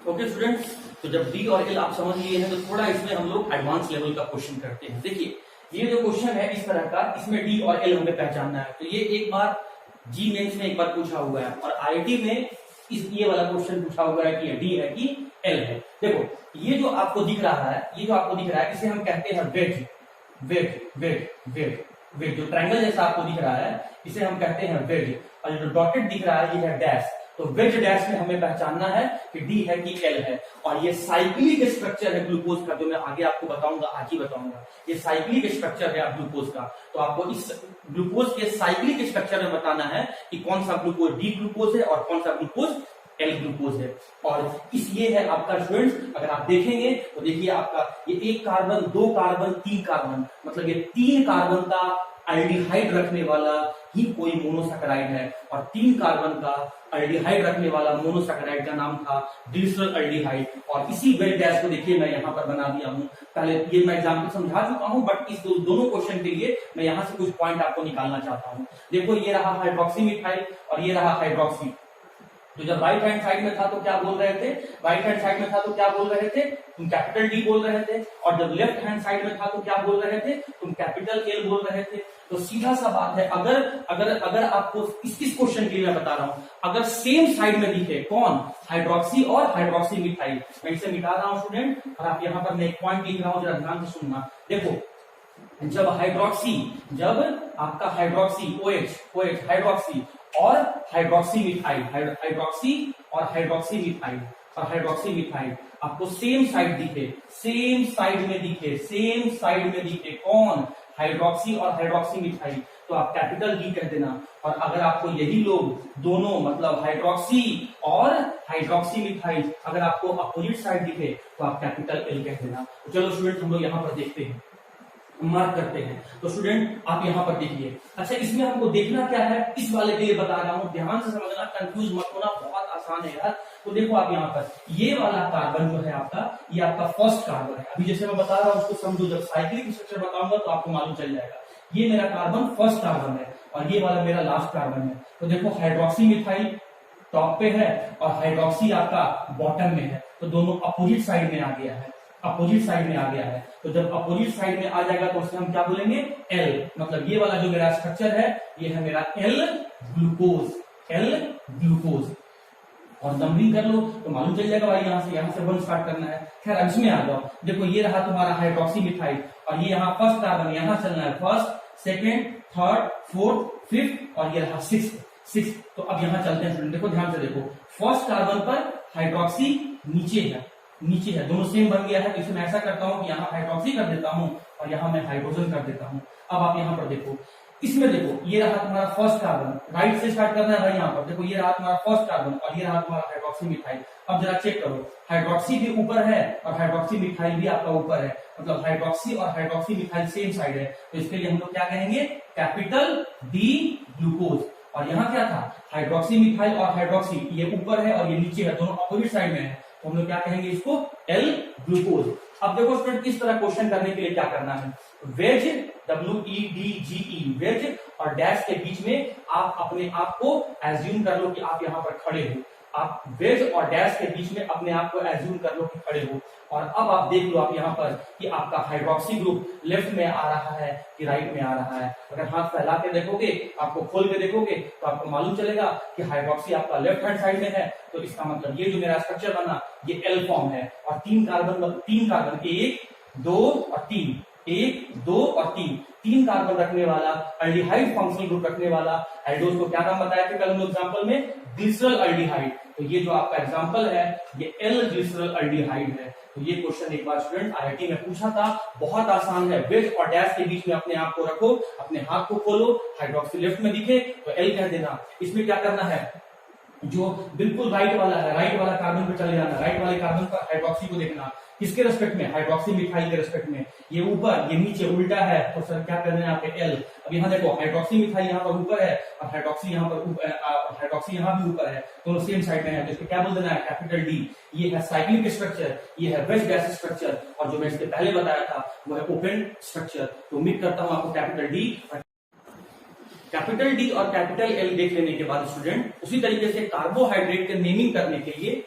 ओके स्टूडेंट्स, तो जब डी और एल आप समझ लिए हैं तो थोड़ा इसमें हम लोग एडवांस लेवल का क्वेश्चन करते हैं। देखिए ये जो क्वेश्चन है इस तरह का, इसमें डी और एल हमें पहचानना है। तो ये एक बार जी मेंस में एक बार पूछा हुआ है, और आईआईटी में ये वाला क्वेश्चन पूछा हुआ है कि डी है कि एल है। देखो ये जो आपको दिख रहा है, इसे हम कहते हैं वेज। जो ट्रायंगल जैसा आपको दिख रहा है इसे हम कहते हैं वेज, और जो डॉटेड दिख रहा है ये है डैश। तो वेज डैश में हमें पहचानना है कि डी है कि एल है। और ये साइक्लिक स्ट्रक्चर है ग्लूकोज का, जो मैं आगे आपको बताऊंगा, आज ही बताऊंगा। ये साइक्लिक स्ट्रक्चर है ग्लूकोज का। तो आपको इस ग्लूकोज के साइक्लिक स्ट्रक्चर में बताना है कि कौन सा ग्लूकोज डी ग्लूकोज है और कौन सा ग्लूकोज एल ग्लूकोज है। और ये है आपका स्टूडेंट्स, अगर आप देखेंगे तो देखिए आपका ये 1 कार्बन 2 कार्बन 3 कार्बन, मतलब ये 3 कार्बन का एल्डिहाइड रखने वाला ही कोई मोनोसैकेराइड है, और 3 कार्बन का एल्डिहाइड रखने वाला मोनोसैकेराइड का नाम था ग्लिसरॉल एल्डिहाइड। और इसी वेट गैस को देखिए मैं यहाँ पर बना दिया हूँ, पहले ये मैं एग्जाम्पल समझा चुका हूँ, बट इस दोनों क्वेश्चन के लिए मैं यहाँ से कुछ पॉइंट आपको निकालना चाहता हूँ। देखो ये रहा हाइड्रोक्सी मिथाइल और ये रहा हाइड्रोक्सी। तो जब राइट हैंड साइड में था तो क्या बोल रहे थे, राइट हैंड साइड में था तो क्या बोल रहे थे, तुम कैपिटल डी बोल रहे थे, और जब लेफ्ट हैंड साइड में था तो क्या बोल रहे थे, तुम कैपिटल एल बोल रहे थे। तो सीधा सा बात है, अगर अगर अगर आपको इस क्वेश्चन के लिए मैं बता रहा हूं, अगर सेम साइड में दिखे कौन, हाइड्रोक्सी और हाइड्रोक्सी मिथाइल, मैं इसे मिटा रहा हूं स्टूडेंट, और आप यहाँ पर मैं एक पॉइंट लिख रहा हूं, जरा ध्यान से सुनना। देखो जब आपका हाइड्रोक्सी OH हाइड्रोक्सी और हाइड्रोक्सी मिथाइल, हाइड्रोक्सी और हाइड्रोक्सी मिथाइल और हाइड्रोक्सी मिथाइल आपको सेम साइड दिखे, सेम साइड में दिखे कौन, हाइड्रोक्सी और हाइड्रोक्सी मिथाइल, तो आप कैपिटल डी कह देना। और अगर आपको यही लोग दोनों मतलब हाइड्रोक्सी और हाइड्रोक्सी मिथाइल अगर आपको अपोजिट साइड दिखे तो आप कैपिटल एल कह देना। तो चलो स्टूडेंट हम लोग यहाँ पर देखते हैं, मार्क करते हैं। तो स्टूडेंट आप यहाँ पर देखिए, अच्छा इसमें हमको देखना क्या है, इस वाले के लिए बता रहा हूँ, ध्यान से समझना, कंफ्यूज मत होना, बहुत आसान है यार। तो देखो आप यहाँ पर ये वाला कार्बन जो है आपका, ये आपका फर्स्ट कार्बन है। अभी जैसे मैं बता रहा हूँ उसको समझो, जब साइक्लिक स्ट्रक्चर बताऊंगा तो आपको मालूम चल जाएगा। ये मेरा कार्बन फर्स्ट कार्बन है और ये वाला मेरा लास्ट कार्बन है। तो देखो हाइड्रोक्सी मिथाइल टॉप पे है और हाइड्रोक्सी आपका बॉटम में है, तो दोनों अपोजिट साइड में आ गया है, अपोजिट साइड में आ गया है। तो जब अपोजिट साइड में आ जाएगा तो उसे हम क्या बोलेंगे, एल, मतलब ये वाला जो मेरा स्ट्रक्चर है ये है मेरा एल ग्लूकोज। और नंबरिंग कर लो तो मालूम चल जाएगा भाई, यहाँ से 1 स्टार्ट करना है। खैर अब इसमें आ जाओ, देखो ये रहा तुम्हारा हाइड्रोक्सी मिथाइल और ये यहाँ फर्स्ट कार्बन, यहाँ चलना है first, second, third, fourth, fifth और ये रहा सिक्स। तो अब यहाँ चलते हैं स्टूडेंट, देखो ध्यान से देखो, फर्स्ट कार्बन पर हाइड्रोक्सी नीचे है, दोनों सेम बन गया है। तो इसे मैं ऐसा करता हूँ कि यहाँ हाइड्रोक्सी कर देता हूँ और यहाँ मैं हाइड्रोजन कर देता हूँ। अब आप यहाँ पर देखो, इसमें देखो ये रहा तुम्हारा फर्स्ट कार्बन, राइट से स्टार्ट करना है भाई। यहाँ पर देखो ये रहा तुम्हारा फर्स्ट कार्बन और ये रहा तुम्हारा हाइड्रोक्सी मिथाइल। अब जरा चेक करो, हाइड्रोक्सी भी ऊपर है और हाइड्रोक्सी मिथाइल भी आपका ऊपर है, मतलब हाइड्रोक्सी और हाइड्रोक्सी मिथाइल सेम साइड है। तो इसके लिए हम लोग क्या कहेंगे, कैपिटल डी ग्लूकोज। और यहाँ क्या था, हाइड्रोक्सी मिथाइल और हाइड्रोक्सी, ये ऊपर है और ये नीचे है, दोनों अपोजिट साइड में है, तो हम लोग क्या कहेंगे इसको, एल ग्लूकोज। अब देखो स्टूडेंट किस तरह क्वेश्चन करने के लिए क्या करना है, वेज WEDGE वेज और डैश के बीच में आप अपने आप को एज्यूम कर लो कि आप यहाँ पर खड़े हो, आप वेज और डैश के बीच में अपने आप को एज्यूम कर लो कि खड़े हो। और अब आप देख लो आप यहाँ पर कि आपका हाइड्रोक्सी ग्रुप लेफ्ट में आ रहा है कि राइट में आ रहा है। अगर हाथ फैला के देखोगे, आपको खोल के देखोगे तो आपको मालूम चलेगा कि हाइड्रोक्सी आपका लेफ्ट हैंड साइड में है। तो इसका मतलब ये जो मेरा स्ट्रक्चर बना ये एल फॉर्म है और तीन कार्बन 1, 2 और 3, 1, 2 और 3 कार्बन रखने वाला एल्डिहाइड फंक्शनल ग्रुप रखने वाला एल्डोज को क्या नाम बताया था कल हम एग्जाम्पल में, ग्लिसरॉल एल्डिहाइड। तो ये जो आपका एग्जाम्पल है ये एल ग्लिसरॉल एल्डिहाइड है। तो ये क्वेश्चन एक बार स्टूडेंट IIT में पूछा था, बहुत आसान है, वेज और डैश के बीच में अपने आप को रखो, अपने हाथ को खोलो, हाइड्रोक्सी लेफ्ट में दिखे तो एल कह देना। इसमें क्या करना है, जो बिल्कुल राइट वाला है, राइट वाला कार्बन पे चले जाना, राइट वाले कार्बन पर हाइड्रोक्सी को देखना, किसके रेस्पेक्ट में, हाइड्रोक्सी मिथाइल के रेस्पेक्ट में, ये ऊपर ये नीचे उल्टा है तो सर क्या करना है आपके एल। अब यहाँ देखो हाइड्रोक्सी मिथाइल यहाँ पर ऊपर है और हाइड्रोक्सी यहाँ पर हाइड्रोक्सी यहाँ भी ऊपर है, दोनों सेम साइड में है, तो इसको क्या बोल देना है, कैपिटल डी। ये है साइक्लिक स्ट्रक्चर, ये है वेज गैस स्ट्रक्चर, और जो मैं इसके पहले बताया था वो है ओपन स्ट्रक्चर। तो उम्मीद करता हूँ आपको कैपिटल डी और कैपिटल एल देख लेने के बाद स्टूडेंट उसी तरीके से कार्बोहाइड्रेट के नेमिंग करने के लिए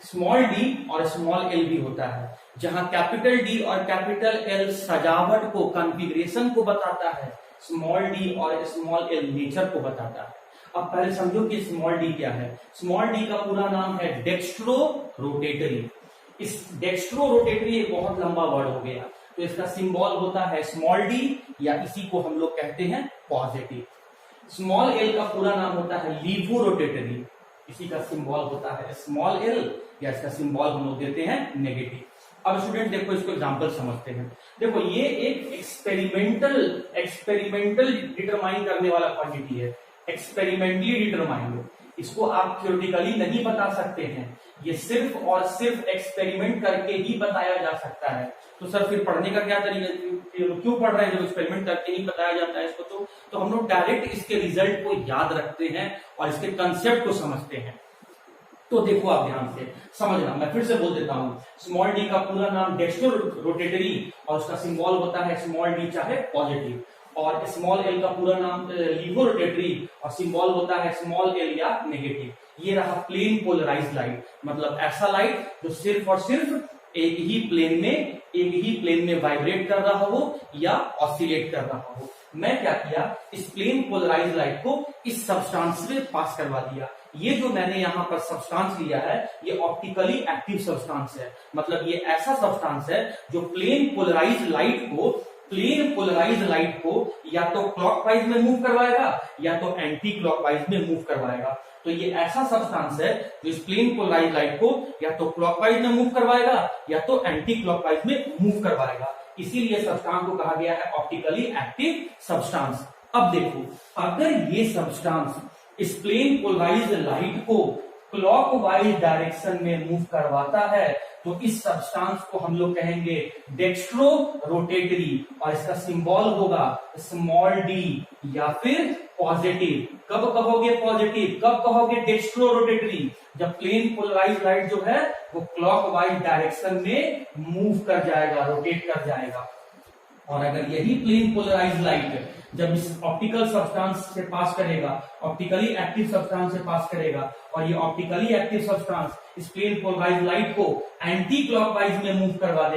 स्मॉल डी और स्मॉल एल भी होता है, जहां कैपिटल डी और कैपिटल एल सजावट को, कॉन्फ़िगरेशन को बताता है, स्मॉल डी और स्मॉल एल नेचर को बताता है। अब पहले समझो कि स्मॉल डी क्या है। स्मॉल डी का पूरा नाम है डेक्स्ट्रो रोटेटरी। इस डेक्स्ट्रो रोटेटरी एक बहुत लंबा वर्ड हो गया, तो इसका सिंबल होता है स्मॉल डी या इसी को हम लोग कहते हैं पॉजिटिव। स्मॉल एल का पूरा नाम होता है लीवो रोटेटरी, इसी का सिंबल होता है स्मॉल एल या इसका सिंबल हम लोग देते हैं नेगेटिव। अब स्टूडेंट देखो इसको एग्जांपल समझते हैं। देखो ये एक एक्सपेरिमेंटल डिटरमाइन करने वाला क्वांटिटी है, एक्सपेरिमेंटली डिटरमाइंड। इसको आप थ्योरेटिकली नहीं बता सकते हैं, ये सिर्फ और सिर्फ एक्सपेरिमेंट करके ही बताया जा सकता है। तो सर फिर पढ़ने का क्या तरीका, ये लोग क्यों पढ़ रहे हैं जब एक्सपेरिमेंट करके ही बताया जाता है इसको, तो हम लोग डायरेक्ट इसके रिजल्ट को याद रखते हैं और इसके कंसेप्ट को समझते हैं। तो देखो आप ध्यान से समझना, मैं फिर से बोल देता हूं, स्मॉल डी का पूरा नाम डेक्स्ट्रो रोटेटरी और उसका सिंबल होता है स्मॉल डी चाहे पॉजिटिव, और स्मॉल एल का पूरा नाम लीवो रोटेटरी और सिंबल होता है स्मॉल एल या नेगेटिव। ये रहा प्लेन पोलराइज लाइट, मतलब ऐसा लाइट जो सिर्फ और सिर्फ एक ही प्लेन में वाइब्रेट कर रहा हो या ऑसिलेट कर रहा हो। मैं क्या किया, इस प्लेन पोलराइज लाइट को इस सब्सटेंस में पास करवा दिया। ये जो मैंने यहाँ पर सब्सटेंस लिया है ये ऑप्टिकली एक्टिव सब्सटेंस है, मतलब ये ऐसा सब्सटेंस है जो प्लेन पोलराइज लाइट को या तो क्लॉकवाइज में मूव करवाएगा या तो एंटी क्लॉकवाइज में मूव करवाएगा। तो ये ऐसा सब्सटेंस है जो इस प्लेन पोलराइज लाइट को या तो क्लॉकवाइज में मूव करवाएगा या तो एंटी क्लॉकवाइज में मूव करवाएगा, इसीलिए सब्सटेंस को कहा गया है ऑप्टिकली एक्टिव सब्सटेंस। अब देखो, अगर ये सब्सटेंस इस प्लेन पोलराइज लाइट को क्लॉकवाइज डायरेक्शन में मूव करवाता है तो इस सब्सटेंस को हम लोग कहेंगे डेक्स्ट्रो रोटेटरी और इसका सिंबल होगा स्मॉल डी या फिर पॉजिटिव। कब कहोगे पॉजिटिव, कब कहोगे डेक्स्ट्रो रोटेटरी, जब प्लेन पोलराइज लाइट जो है वो क्लॉकवाइज डायरेक्शन में मूव कर जाएगा, रोटेट कर जाएगा। और अगर यही प्लेन पोलराइज लाइट जब इस ऑप्टिकल सब्सटेंस से पास करेगा, ऑप्टिकली एक्टिव सब्सटेंस से पास करेगा और ये ऑप्टिकली एक्टिव सब्सटेंस इस प्लेन पोलराइज लाइट को एंटी क्लॉकवाइज में मूव करवा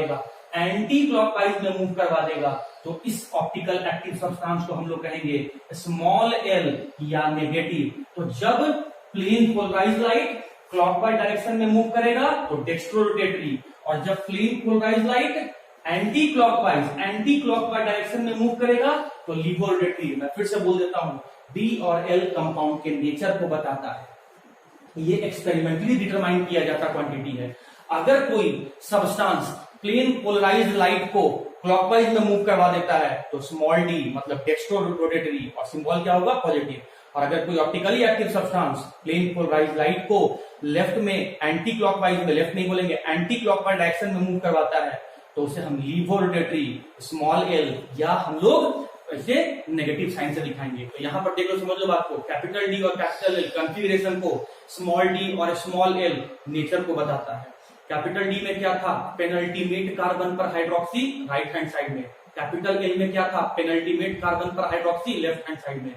देगा, तो इस ऑप्टिकल एक्टिव सब्सटेंस को हम लोग कहेंगे स्मॉल एल या नेगेटिव। तो जब plane polarise light clockwise direction में मूव करेगा तो डेक्स्ट्रो रोटेटरी, और जब plane polarise light anti clockwise direction में मूव करेगा तो लीवो रोटेटरी। मैं फिर से बोल देता हूं, डी और एल कंपाउंड के नेचर को बताता है, ये एक्सपेरिमेंटली डिटरमाइन किया जाता क्वांटिटी है। अगर कोई सब्सटेंस प्लेन पोलराइज लाइट को क्लॉकवाइज में मूव करवा देता है तो स्मॉल डी मतलब डेक्स्ट्रो रोटेटरी और सिंबल क्या होगा पॉजिटिव, और अगर कोई optically active substance plane polarise light को लेफ्ट में एंटी क्लॉकवाइज में, लेफ्ट नहीं बोलेंगे, एंटी क्लॉकवाइज डायरेक्शन में मूव करवाता है तो उसे हम लीवो रोटेटरी स्मॉल एल या हम लोग ऐसे नेगेटिव साइन से दिखाएंगे। तो यहां पर देख लो, समझ लो बात को, कैपिटल डी और कैपिटल एल कॉन्फ़िगरेशन को, स्मॉल डी और स्मॉल एल नेचर को बताता है। कैपिटल डी में क्या था, पेनल्टीमेट कार्बन पर हाइड्रोक्सी राइट हैंड साइड में। कैपिटल एल में क्या था, पेनल्टीमेट कार्बन पर हाइड्रोक्सी लेफ्ट हैंड साइड में।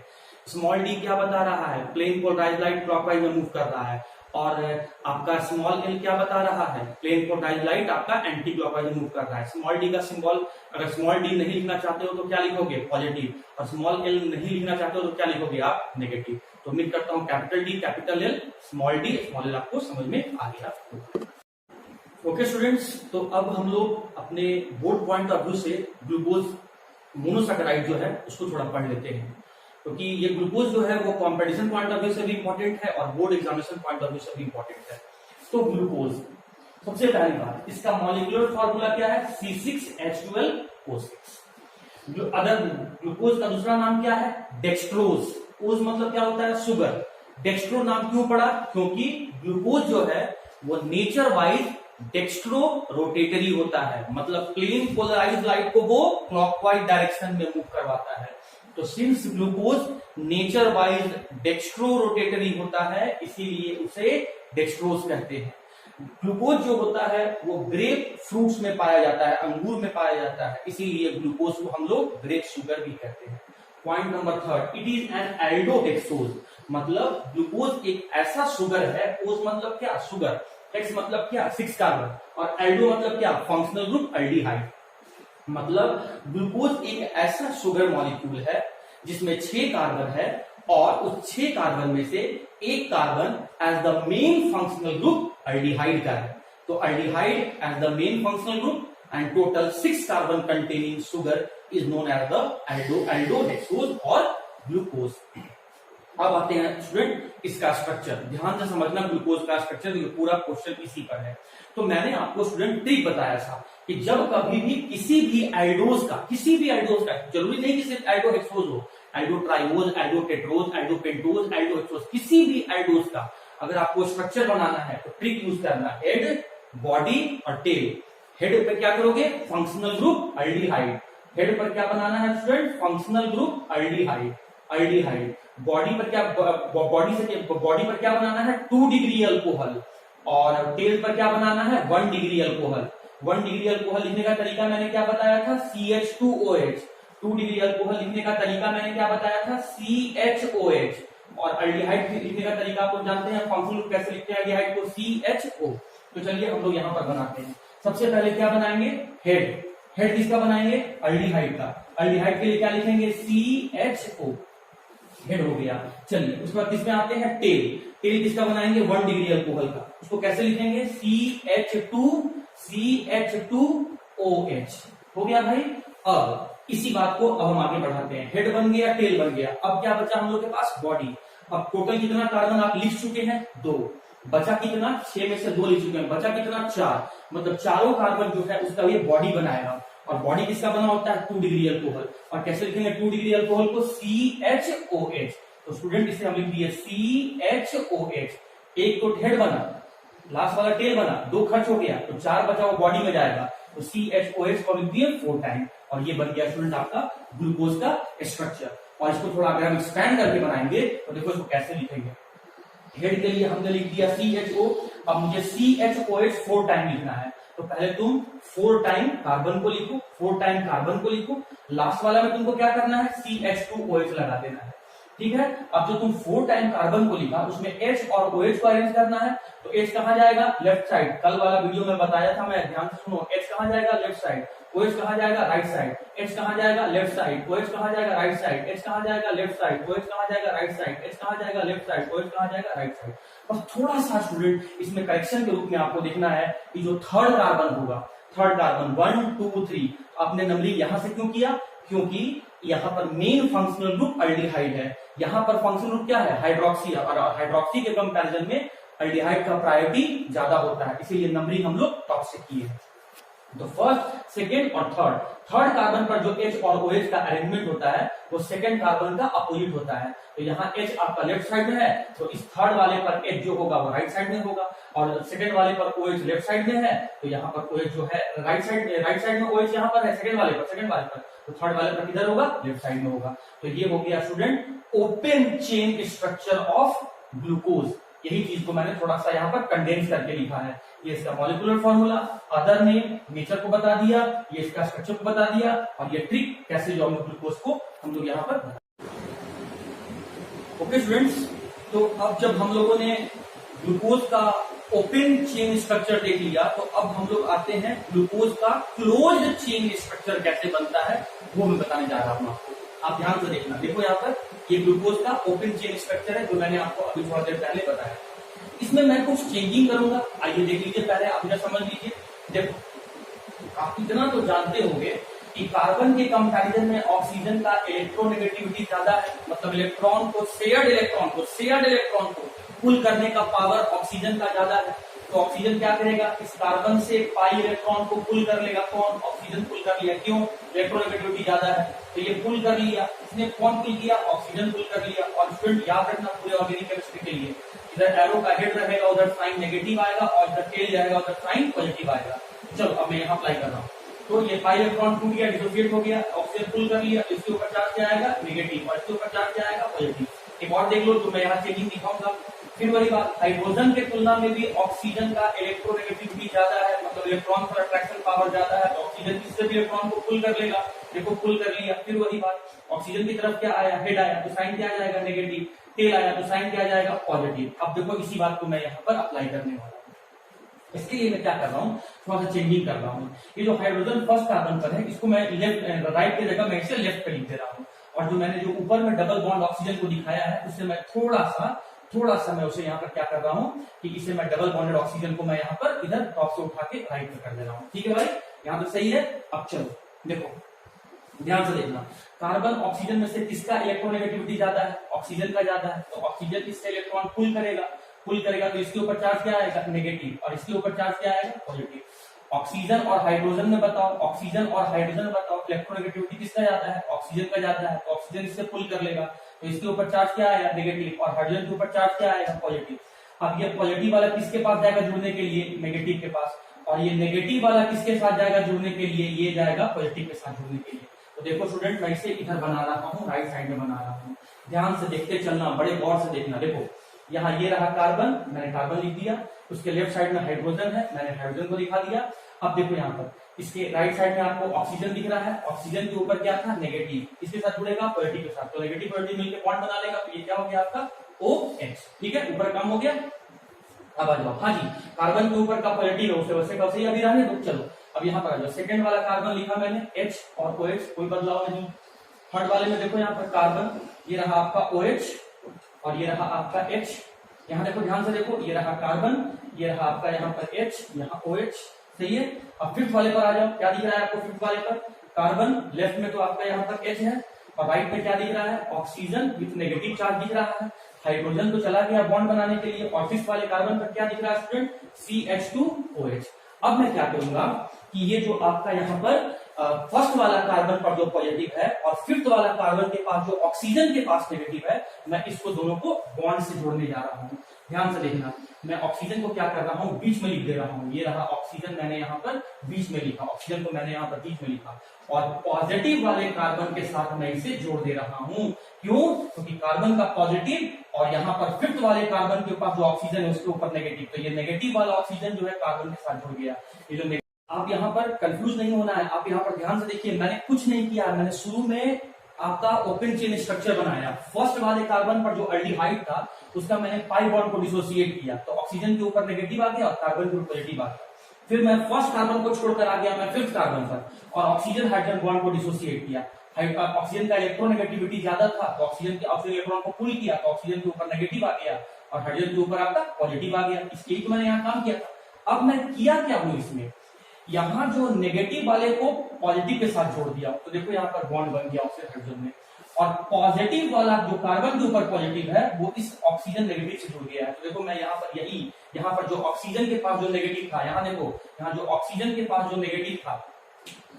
स्मॉल डी क्या बता रहा है, प्लेन पोलराइज लाइट क्लॉकवाइज में मूव कर रहा है, और आपका स्मॉल एल क्या बता रहा है, प्लेन पोलराइज लाइट आपका एंटी क्लॉकवाइज मूव कर रहा है। स्मॉल डी का सिंबल, अगर स्मॉल डी नहीं लिखना चाहते हो तो क्या लिखोगे पॉजिटिव, और स्मॉल एल नहीं लिखना चाहते हो तो क्या लिखोगे आप नेगेटिव। तो उम्मीद करता हूं capital D, capital L, small D, small L आपको समझ में आ गया। ओके स्टूडेंट्स, तो अब हम लोग अपने बोर्ड पॉइंट ऑफ व्यू से ग्लूकोज मोनोसैकेराइड जो है उसको थोड़ा पढ़ लेते हैं, क्योंकि ये ग्लूकोज जो है वो कंपटीशन पॉइंट ऑफ व्यू से भी इंपॉर्टेंट है और board examination point of view से भी इंपॉर्टेंट है। तो ग्लूकोज, सबसे पहली बात, इसका मॉलिक्यूलर फॉर्मूला क्या है, C6H12O6। अदर ग्लूकोज का दूसरा नाम क्या है, डेक्सट्रोज। ओज मतलब क्या होता है, शुगर। डेक्सट्रो नाम क्यों पड़ा, क्योंकि ग्लूकोज जो है वो नेचर वाइज डेक्स्ट्रो रोटेटरी होता है, मतलब प्लेन पोलराइज लाइट को वो क्लॉकवाइज डायरेक्शन में मूव करवाता है। तो since glucose nature wise dextro rotatory होता है इसीलिए उसे डेक्स्ट्रोज कहते हैं। ग्लूकोज जो होता है वो ग्रेप फ्रूट्स में पाया जाता है, अंगूर में पाया जाता है, इसीलिए ग्लूकोज को हम लोग ग्रेप शुगर भी कहते हैं। Point number third, it is an aldohexose, मतलब ग्लूकोज एक ऐसा शुगर है, ओज मतलब क्या, शुगर, एक्स मतलब क्या, 6 कार्बन, और एल्डो मतलब क्या, फंक्शनल ग्रुप एल्डिहाइड। मतलब ग्लूकोज एक ऐसा शुगर मॉलिक्यूल है जिसमें 6 कार्बन है और उस 6 कार्बन में से एक carbon as the main functional group aldehyde का है। तो aldehyde as the main functional group and total 6 carbon containing sugar is known as the aldohexose और ग्लूकोज। अब आते हैं स्टूडेंट इसका स्ट्रक्चर, ध्यान से समझना ग्लूकोज का स्ट्रक्चर, ये पूरा क्वेश्चन इसी पर है। तो मैंने आपको स्टूडेंट ट्रिक बताया था कि जब कभी भी किसी भी एल्डोज का, जरूरी नहीं कि सिर्फ एल्डोहेक्सोज हो, एल्डोट्राइओज, एल्डोटेट्रोज, एल्डोपेंटोज, एल्डोहेक्सोज, किसी भी एल्डोज का अगर आपको स्ट्रक्चर बनाना है तो ट्रिक यूज करना, हेड, बॉडी और टेल। हेड पे क्या करोगे, फंक्शनल ग्रुप एल्डिहाइड, हेड पर क्या बनाना है student, functional group aldehyde, aldehyde. Body पर क्या, बॉडी पर क्या बनाना है 2 डिग्री अल्कोहल, और टेल पर क्या बनाना है 1 डिग्री अल्कोहल। 1 डिग्री अल्कोहल लिखने का तरीका मैंने क्या बताया था, CH2OH। 2 डिग्री अल्कोहल लिखने का तरीका मैंने क्या बताया था, CHOH। और अल्डिहाइड लिखने का तरीका आप लोग जानते हैं, फंक्शनल ग्रुप कैसे लिखते हैं अल्डिहाइड को, CHO। तो चलिए हम लोग यहाँ पर बनाते हैं। सबसे पहले क्या बनाएंगे, हेड। हेड किसका बनाएंगे, अल्डिहाइड का। अल्डिहाइड के लिए क्या लिखेंगे, CHO, हेड हो गया। चलिए उसके बाद किसमें आते हैं, टेल। टेल किसका बनाएंगे, 1 डिग्री अल्कोहल का। उसको कैसे लिखेंगे, CH2OH। हो गया भाई। अब इसी बात को अब हम आगे बढ़ाते हैं, हेड बन गया, टेल बन गया। अब क्या बचा हम लोग के पास, बॉडी। अब टोटल कितना कार्बन आप लिख चुके हैं, 2। बचा कितना, 6 में से 2 लिख चुके हैं, बचा कितना 4। मतलब चारों कार्बन जो है उसका ये बॉडी बनाएगा। और बॉडी किसका बना होता है, 2 डिग्री अल्कोहल। और कैसे लिखेंगे 2 डिग्री अल्कोहल को, CHOH। तो स्टूडेंट इसे हम लिख दिए CHOH। एक तो हेड बना, लास्ट वाला टेल बना, 2 खर्च हो गया, तो 4 बचा वो बॉडी में जाएगा। तो CHOH को लिख दिए 4 टाइम, और ये बन गया स्टूडेंट आपका ग्लूकोज का स्ट्रक्चर। और इसको थोड़ा अगर हम एक्सपैंड करके बनाएंगे तो देखो इसको कैसे लिखेंगे। हेड के लिए हमने लिख दिया CHO। अब मुझे CHOH 4 टाइम लिखना है, तो पहले तुम 4 टाइम कार्बन को लिखो, 4 टाइम कार्बन को लिखो। लास्ट वाला में तुमको क्या करना है, CH2OH लगा देना है, ठीक है। अब जो तुम 4 टाइम कार्बन को लिखा उसमें H और OH को अरेंज करना है। तो H कहाँ जाएगा, लेफ्ट साइड। कल वाला वीडियो में बताया था मैं, ध्यान से सुनो। H कहाँ जाएगा, लेफ्ट साइड। OH कहाँ जाएगा, राइट साइड। H कहाँ जाएगा, लेफ्ट साइड। OH कहाँ जाएगा, राइट साइड। H कहाँ जाएगा, लेफ्ट साइड। OH कहाँ जाएगा, राइट साइड। H कहाँ जाएगा, लेफ्ट साइड। OH कहाँ जाएगा, राइट साइड। बस थोड़ा सा स्टूडेंट इसमें करेक्शन के रूप में आपको देखना है कि जो थर्ड कार्बन होगा, थर्ड कार्बन 1 2 3, आपने नंबरिंग यहां से क्यों किया, क्योंकि यहाँ पर मेन फंक्शनल ग्रुप अल्डिहाइड है। यहाँ पर फंक्शनल ग्रुप क्या है, हाइड्रोक्सी। और हाइड्रोक्सी के कंपैरिजन में अल्डिहाइड का प्रायोरिटी ज्यादा होता है, इसीलिए नंबरिंग हम लोग टॉप से किए हैं। तो फर्स्ट, सेकेंड और थर्ड, थर्ड कार्बन पर जो H और OH का अरेंजमेंट होता है वो सेकेंड कार्बन का अपोजिट होता है। तो यहाँ H आपका लेफ्ट साइड में है, तो इस थर्ड वाले पर H जो होगा वो राइट साइड में होगा, और सेकेंड वाले पर OH लेफ्ट साइड में है, तो यहाँ पर OH जो है राइट साइड में OH यहाँ पर है, सेकेंड वाले पर, तो थर्ड वाले पर किधर होगा, लेफ्ट साइड में होगा। तो ये हो गया student open chain structure of glucose. यही चीज को मैंने थोड़ा सा यहाँ पर कंडेंस करके लिखा है। ये इसका molecular formula, other name, nature को बता दिया, ये इसका स्ट्रक्चर को बता दिया, और ये ट्रिक कैसे जो हम ग्लूकोज को हम लोग यहाँ पर। ओके स्टूडेंट्स, तो अब जब हम लोगों ने ग्लूकोज का ओपन चेन स्ट्रक्चर देख लिया, तो अब हम लोग आते हैं ग्लूकोज का क्लोज्ड चेन स्ट्रक्चर कैसे बनता है, वो मैं बताने जा रहा हूँ आपको। आप ध्यान से देखना, देखो यहाँ पर ये ग्लूकोज का ओपन चेन स्ट्रक्चर है जो मैंने आपको अभी थोड़ा देर पहले बताया। इसमें मैं कुछ चेंजिंग करूंगा, आइए देख लीजिए। पहले आप इधर समझ लीजिए। देखो आप इतना तो जानते होंगे कि कार्बन के कंपैरिजन में ऑक्सीजन का इलेक्ट्रोनेगेटिविटी ज्यादा है, मतलब इलेक्ट्रॉन को शेयर्ड इलेक्ट्रॉन को पुल करने का पावर ऑक्सीजन का ज्यादा है। तो ऑक्सीजन क्या करेगा, इस कार्बन से पाई इलेक्ट्रॉन को पुल कर लेगा। कौन, ऑक्सीजन पुल कर लिया, क्यों, इलेक्ट्रोनेगेटिविटी ज्यादा है, तो ये पुल कर लिया। इसने कौन पुल किया, ऑक्सीजन पुल कर लिया। और स्टूडेंट याद रखना पूरे ऑर्गेनिक केमिस्ट्री के लिए, इधर एरो का हेड रहेगा उधर साइन नेगेटिव आएगा, और इधर टेल जाएगा उधर साइन पॉजिटिव आएगा। चलो अब मैं यहाँ अप्लाई कर रहा हूँ। तो ये पाई इलेक्ट्रॉन टूट गया, डिसोसिएट हो गया, ऑक्सीजन पुल कर लिया, इसके ऊपर चार्ज क्या आएगा, नेगेटिव, और इसके ऊपर चार्ज क्या आएगा, पॉजिटिव। एक और देख लो, तो मैं यहाँ चेकिंग दिखाऊंगा। फिर वही बात, हाइड्रोजन के तुलना में भी ऑक्सीजन का इलेक्ट्रोनेगेटिविटी ज्यादा है, मतलब इलेक्ट्रॉन पर अट्रैक्शन पावर ज्यादा है, तो ऑक्सीजन किससे भी इलेक्ट्रॉन को पुल कर लेगा। देखो पुल कर लिया। फिर वही बात, ऑक्सीजन की तरफ क्या आया, हेड आया, तो साइन क्या आ जाएगा, नेगेटिव। टेल आया तो साइन क्या आ जाएगा, पॉजिटिव। अब देखो इसी बात को मैं यहाँ पर अप्लाई करने वाला हूँ। इसके लिए मैं क्या कर रहा हूँ, थोड़ा सा चेंजिंग कर रहा हूँ। ये जो हाइड्रोजन फर्स्ट कार्बन पर है, इसको मैं राइट की जगह मैं इसे लेफ्ट पे लिख दे रहा हूँ। और जो मैंने जो ऊपर में डबल बॉन्ड ऑक्सीजन को दिखाया है, उससे मैं थोड़ा सा मैं उसे यहाँ पर क्या कर रहा हूँ कि इसे मैं डबल बॉन्डेड ऑक्सीजन को मैं यहाँ पर इधर टॉप से उठा के राइट पे कर दे रहा हूँ। ठीक है भाई, यहाँ तो सही है। अब चलो देखो, ध्यान से देखना, कार्बन ऑक्सीजन में से किसका इलेक्ट्रोनेगेटिविटी ज्यादा है, ऑक्सीजन का ज्यादा है। तो ऑक्सीजन इससे इलेक्ट्रॉन पुल करेगा, तो इसके ऊपर चार्ज क्या आएगा, नेगेटिव, और इसके ऊपर चार्ज क्या आएगा, पॉजिटिव। ऑक्सीजन और हाइड्रोजन में बताओ, इलेक्ट्रोनेगेटिविटी किसका ज्यादा है, ऑक्सीजन का ज्यादा है। तो ऑक्सीजन इससे पुल कर लेगा, तो इसके ऊपर चार्ज क्या आएगा, नेगेटिव, और हाइड्रोजन के ऊपर चार्ज क्या आएगा, पॉजिटिव। अब ये पॉजिटिव वाला किसके पास जाएगा जुड़ने के लिए, नेगेटिव के पास, और ये नेगेटिव वाला किसके साथ जाएगा जुड़ने के लिए, ये जाएगा पॉजिटिव के साथ जुड़ने के लिए। तो देखो स्टूडेंट, मैं इसे इधर बना रहा हूँ, राइट साइड में बना रहा हूँ। ध्यान से देखते चलना, बड़े गौर से देखना। देखो यहाँ ये रहा कार्बन, मैंने कार्बन लिख दिया। उसके लेफ्ट साइड में हाइड्रोजन है, मैंने हाइड्रोजन को दिखा दिया। अब देखो यहाँ पर इसके राइट साइड में आपको ऑक्सीजन दिख रहा है। ऑक्सीजन के ऊपर क्या था? नेगेटिव। इसके साथ जुड़ेगा पॉजिटिव के साथ, तो नेगेटिव पॉजिटिव मिलकर बॉन्ड बना लेगा, तो ये क्या हो गया आपका OH। ठीक है, ऊपर काम हो गया। अब आ जाओ, हाँ जी, कार्बन के ऊपर का पॉजिटिव है, उसे वैसे कब से अभी रहने दो। चलो अब यहाँ पर आ जाओ, सेकंड वाला कार्बन लिखा मैंने H और OH, कोई बदलाव नहीं। थर्ड वाले में देखो यहाँ पर कार्बन, ये रहा आपका OH और ये रहा आपका H। यहाँ देखो, ध्यान से देखो, ये रहा कार्बन, ये रहा आपका यहाँ पर H, यहाँ OH। सही है। अब फिफ्थ वाले पर आ जाओ, क्या दिख रहा है आपको फिफ्थ वाले पर? कार्बन, लेफ्ट में तो आपका यहाँ पर H है और राइट में क्या दिख रहा है? ऑक्सीजन विथ नेगेटिव चार्ज दिख रहा है। हाइड्रोजन तो चला गया बॉन्ड बनाने के लिए, और फिफ्थ वाले कार्बन पर क्या दिख रहा है स्टूडेंट? CH2OH। अब मैं क्या करूंगा कि ये जो आपका यहाँ पर फर्स्ट वाला कार्बन पर जो पॉजिटिव है और फिफ्थ वाला कार्बन के पास जो ऑक्सीजन के पास नेगेटिव है, मैं इसको दोनों को बॉन्ड से जोड़ने जा रहा हूँ। ध्यान से देखना, मैं ऑक्सीजन को क्या कर रहा हूँ? बीच में लिख दे रहा हूँ। ये रहा ऑक्सीजन, मैंने यहाँ पर बीच में लिखा, ऑक्सीजन को मैंने यहाँ पर बीच में लिखा, और पॉजिटिव वाले कार्बन के साथ मैं इसे जोड़ दे रहा हूँ। क्यों? क्योंकि कार्बन का पॉजिटिव और यहाँ पर फिफ्थ वाले कार्बन के पास जो ऑक्सीजन है उसके ऊपर नेगेटिव, तो ये नेगेटिव वाला ऑक्सीजन जो है कार्बन के साथ जुड़ गया। ये जो आप यहाँ पर कंफ्यूज नहीं होना है, आप यहाँ पर ध्यान से देखिए, मैंने कुछ नहीं किया, मैंने शुरू में आपका ओपन चेन स्ट्रक्चर बनाया। फर्स्ट वाले कार्बन पर जो अल्डिहाइड था उसका मैंने पाई बॉन्ड को डिसोसिएट किया, तो ऑक्सीजन के ऊपर नेगेटिव आ गया और कार्बन के ऊपर पॉजिटिव आ गया। फिर मैं फर्स्ट कार्बन को छोड़कर आ गया मैं फिफ्थ कार्बन पर, और ऑक्सीजन हाइड्रोजन बॉन्ड को डिसोसिएट किया। ऑक्सीजन का इलेक्ट्रोनेगेटिविटी ज्यादा था, तो ऑक्सीजन इलेक्ट्रॉन को पुल किया, तो ऑक्सीजन के ऊपर नेगेटिव आ गया और हाइड्रोजन के ऊपर आपका पॉजिटिव आ गया। इसके लिए तो मैंने यहाँ काम किया था। अब मैं किया क्या हूँ इसमें, यहाँ जो नेगेटिव वाले को पॉजिटिव के साथ जोड़ दिया, तो देखो यहाँ पर बॉन्ड बन गया ऑक्सीजन हाइड्रोजन में, और पॉजिटिव वाला जो कार्बन के ऊपर पॉजिटिव है वो इस ऑक्सीजन नेगेटिव से जुड़ गया है। तो देखो मैं यहाँ पर यहाँ पर जो ऑक्सीजन के पास जो नेगेटिव था, यहाँ देखो, यहाँ जो ऑक्सीजन के पास जो नेगेटिव था,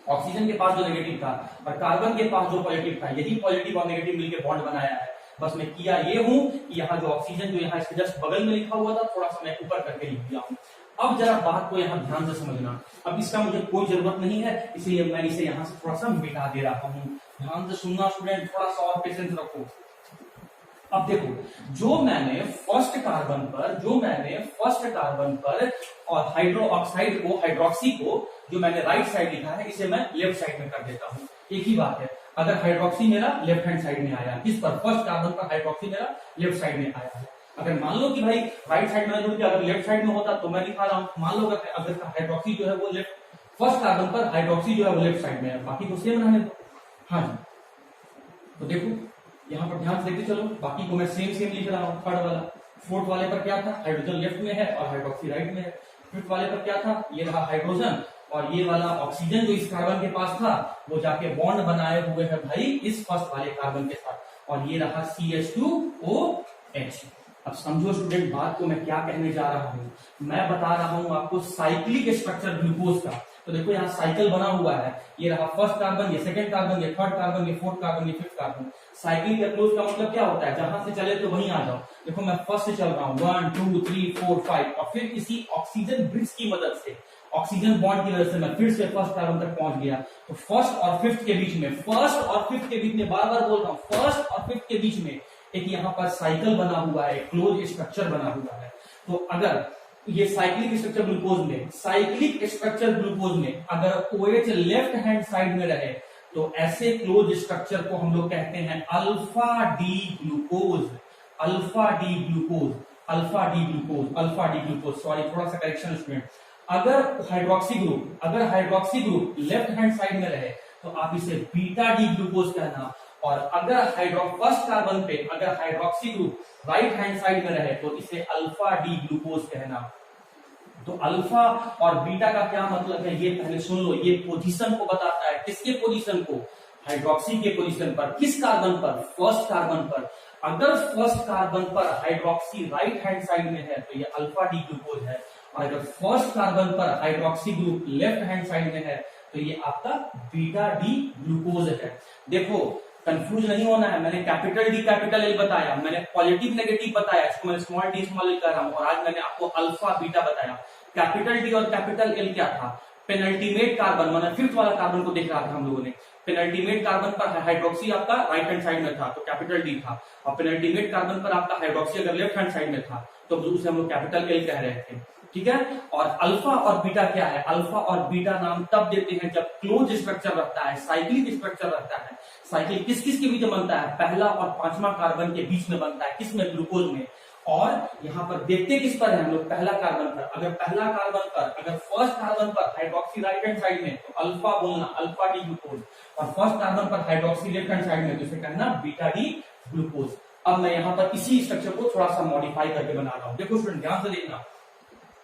ऑक्सीजन के पास जो नेगेटिव था और कार्बन के पास जो पॉजिटिव था, यही पॉजिटिव और नेगेटिव मिलकर बॉन्ड बनाया है। बस मैं किया ये हूं कि यहाँ जो ऑक्सीजन जो यहाँ इसके जस्ट बगल में लिखा हुआ था, थोड़ा सा मैं ऊपर करके लिख दिया हूँ। अब जरा बात को यहाँ ध्यान से समझना, अब इसका मुझे कोई जरूरत नहीं है, इसलिए मैं इसे यहाँ से थोड़ा सा मिटा दे रहा हूँ। ध्यान से सुनना स्टूडेंट, थोड़ा सा और पेशेंस रखो। अब देखो, जो मैंने फर्स्ट कार्बन पर और हाइड्रो ऑक्साइड को, हाइड्रोक्सी को, जो मैंने राइट साइड लिखा है, इसे मैं लेफ्ट साइड में कर देता हूँ। एक ही बात है, अगर हाइड्रोक्सी मेरा लेफ्ट हैंड साइड में आया, किस पर? फर्स्ट कार्बन पर हाइड्रोक्सी मेरा लेफ्ट साइड में आया है। अगर मान लो कि भाई राइट साइड में जुड़ गया, अगर लेफ्ट साइड में होता तो मैं दिखा रहा हूँ, मान लो अगर हाइड्रोक्सी जो है वो लेफ्ट, फर्स्ट कार्बन पर हाइड्रोक्सी जो है वो लेफ्ट साइड में है, बाकी को सेम रहने दो। हाँ जी, तो देखो यहाँ पर ध्यान से देखते चलो, बाकी को मैं सेम लिख रहा हूँ। थर्ड वाला, फोर्थ वाले पर क्या था? हाइड्रोजन लेफ्ट में है और हाइड्रोक्सी राइट में है। फिफ्थ वाले पर क्या था? ये रहा हाइड्रोजन, और ये वाला ऑक्सीजन जो इस कार्बन के पास था वो जाके बॉन्ड बनाए हुए है भाई इस फर्स्ट वाले कार्बन के साथ, और ये रहा CH2OH। अब समझो स्टूडेंट बात को, मैं क्या कहने जा रहा हूँ। मैं बता रहा हूँ आपको साइक्लिक स्ट्रक्चर ग्लूकोज का। तो देखो यहाँ साइकिल बना हुआ है, ये रहा फर्स्ट कार्बन, ये सेकंड कार्बन, ये थर्ड कार्बन, ये फोर्थ कार्बन, ये फिफ्थ कार्बन। साइक्लिक अप्रोच का मतलब क्या होता है? जहां से चले तो वहीं आ जाओ। देखो मैं फर्स्ट से चल रहा हूँ, 1 2 3 4 5, और फिर किसी ऑक्सीजन ब्रिज की मदद से, ऑक्सीजन बॉन्ड की वजह से मैं फिर से फर्स्ट कार्बन तक पहुंच गया। तो फर्स्ट और फिफ्थ के बीच में, बार बार बोल रहा हूँ, फर्स्ट और फिफ्थ के बीच में एक यहाँ पर साइकिल बना हुआ है, क्लोज स्ट्रक्चर बना हुआ है। तो अगर ये साइक्लिक स्ट्रक्चर ग्लूकोज में अगर OH लेफ्ट हैंड साइड में रहे, तो ऐसे क्लोज स्ट्रक्चर को हम लोग कहते हैं अल्फा डी ग्लूकोज। सॉरी, थोड़ा सा करेक्शन स्टूडेंट। अगर hydroxy group left hand side में रहे तो आप इसे बीटा डी ग्लूकोज कहना, और अगर फर्स्ट कार्बन पे अगर hydroxy group right hand side में रहे तो इसे अल्फा डी ग्लूकोज कहना। तो अल्फा और बीटा का क्या मतलब है, ये पहले सुन लो। ये पोजीशन को बताता है, किसके पोजीशन को? हाइड्रोक्सी के पोजीशन पर। किस कार्बन पर? फर्स्ट कार्बन पर। अगर फर्स्ट कार्बन पर हाइड्रोक्सी राइट हैंड साइड में है तो ये अल्फा डी ग्लूकोज है, और अगर फर्स्ट कार्बन पर hydroxy group left hand side में है तो ये आपका बीटा डी ग्लूकोज है। देखो कंफ्यूज नहीं होना है, मैंने कैपिटल डी कैपिटल एल बताया, मैंने पॉजिटिव नेगेटिव बताया, इसको मैंने स्मॉल डी स्मॉल एल कर रहा हूं, और आज मैंने आपको अल्फा बीटा बताया। कैपिटल डी और कैपिटल एल क्या था? पेनल्टीमेट कार्बन, मतलब फिफ्थ वाला कार्बन को देख रहा था हम लोगों ने। पेनल्टीमेट कार्बन पर हाइड्रोक्सी आपका राइट हैंड साइड में था तो कैपिटल डी था, और पेनल्टीमेट कार्बन पर आपका हाइड्रोक्सी अगर लेफ्ट हैंड साइड में था तो उसे हम लोग कैपिटल एल कह रहे थे, ठीक है। और अल्फा और बीटा क्या है, अल्फा और बीटा नाम तब देते हैं जब क्लोज स्ट्रक्चर रहता है, साइक्लिक स्ट्रक्चर रहता है। साइकिल किस किस के बीच में बनता है, पहला और पांचवा कार्बन के बीच में बनता है, किस में, ग्लूकोज में। और यहाँ पर देखते किस पर है हम लोग, पहला कार्बन पर। अगर पहला कार्बन पर, अगर फर्स्ट कार्बन पर हाइड्रोक्सी राइट हैंड साइड में तो अल्फा बोलना, अल्फा डी ग्लूकोज, और फर्स्ट कार्बन पर हाइड्रोक्सी लेफ्ट हैंड साइड में तो इसे कहना बीटा डी ग्लूकोज। अब मैं यहाँ पर इसी स्ट्रक्चर को थोड़ा सा मॉडिफाई करके बना रहा हूँ। देखो स्टूडेंट ध्यान से देखना,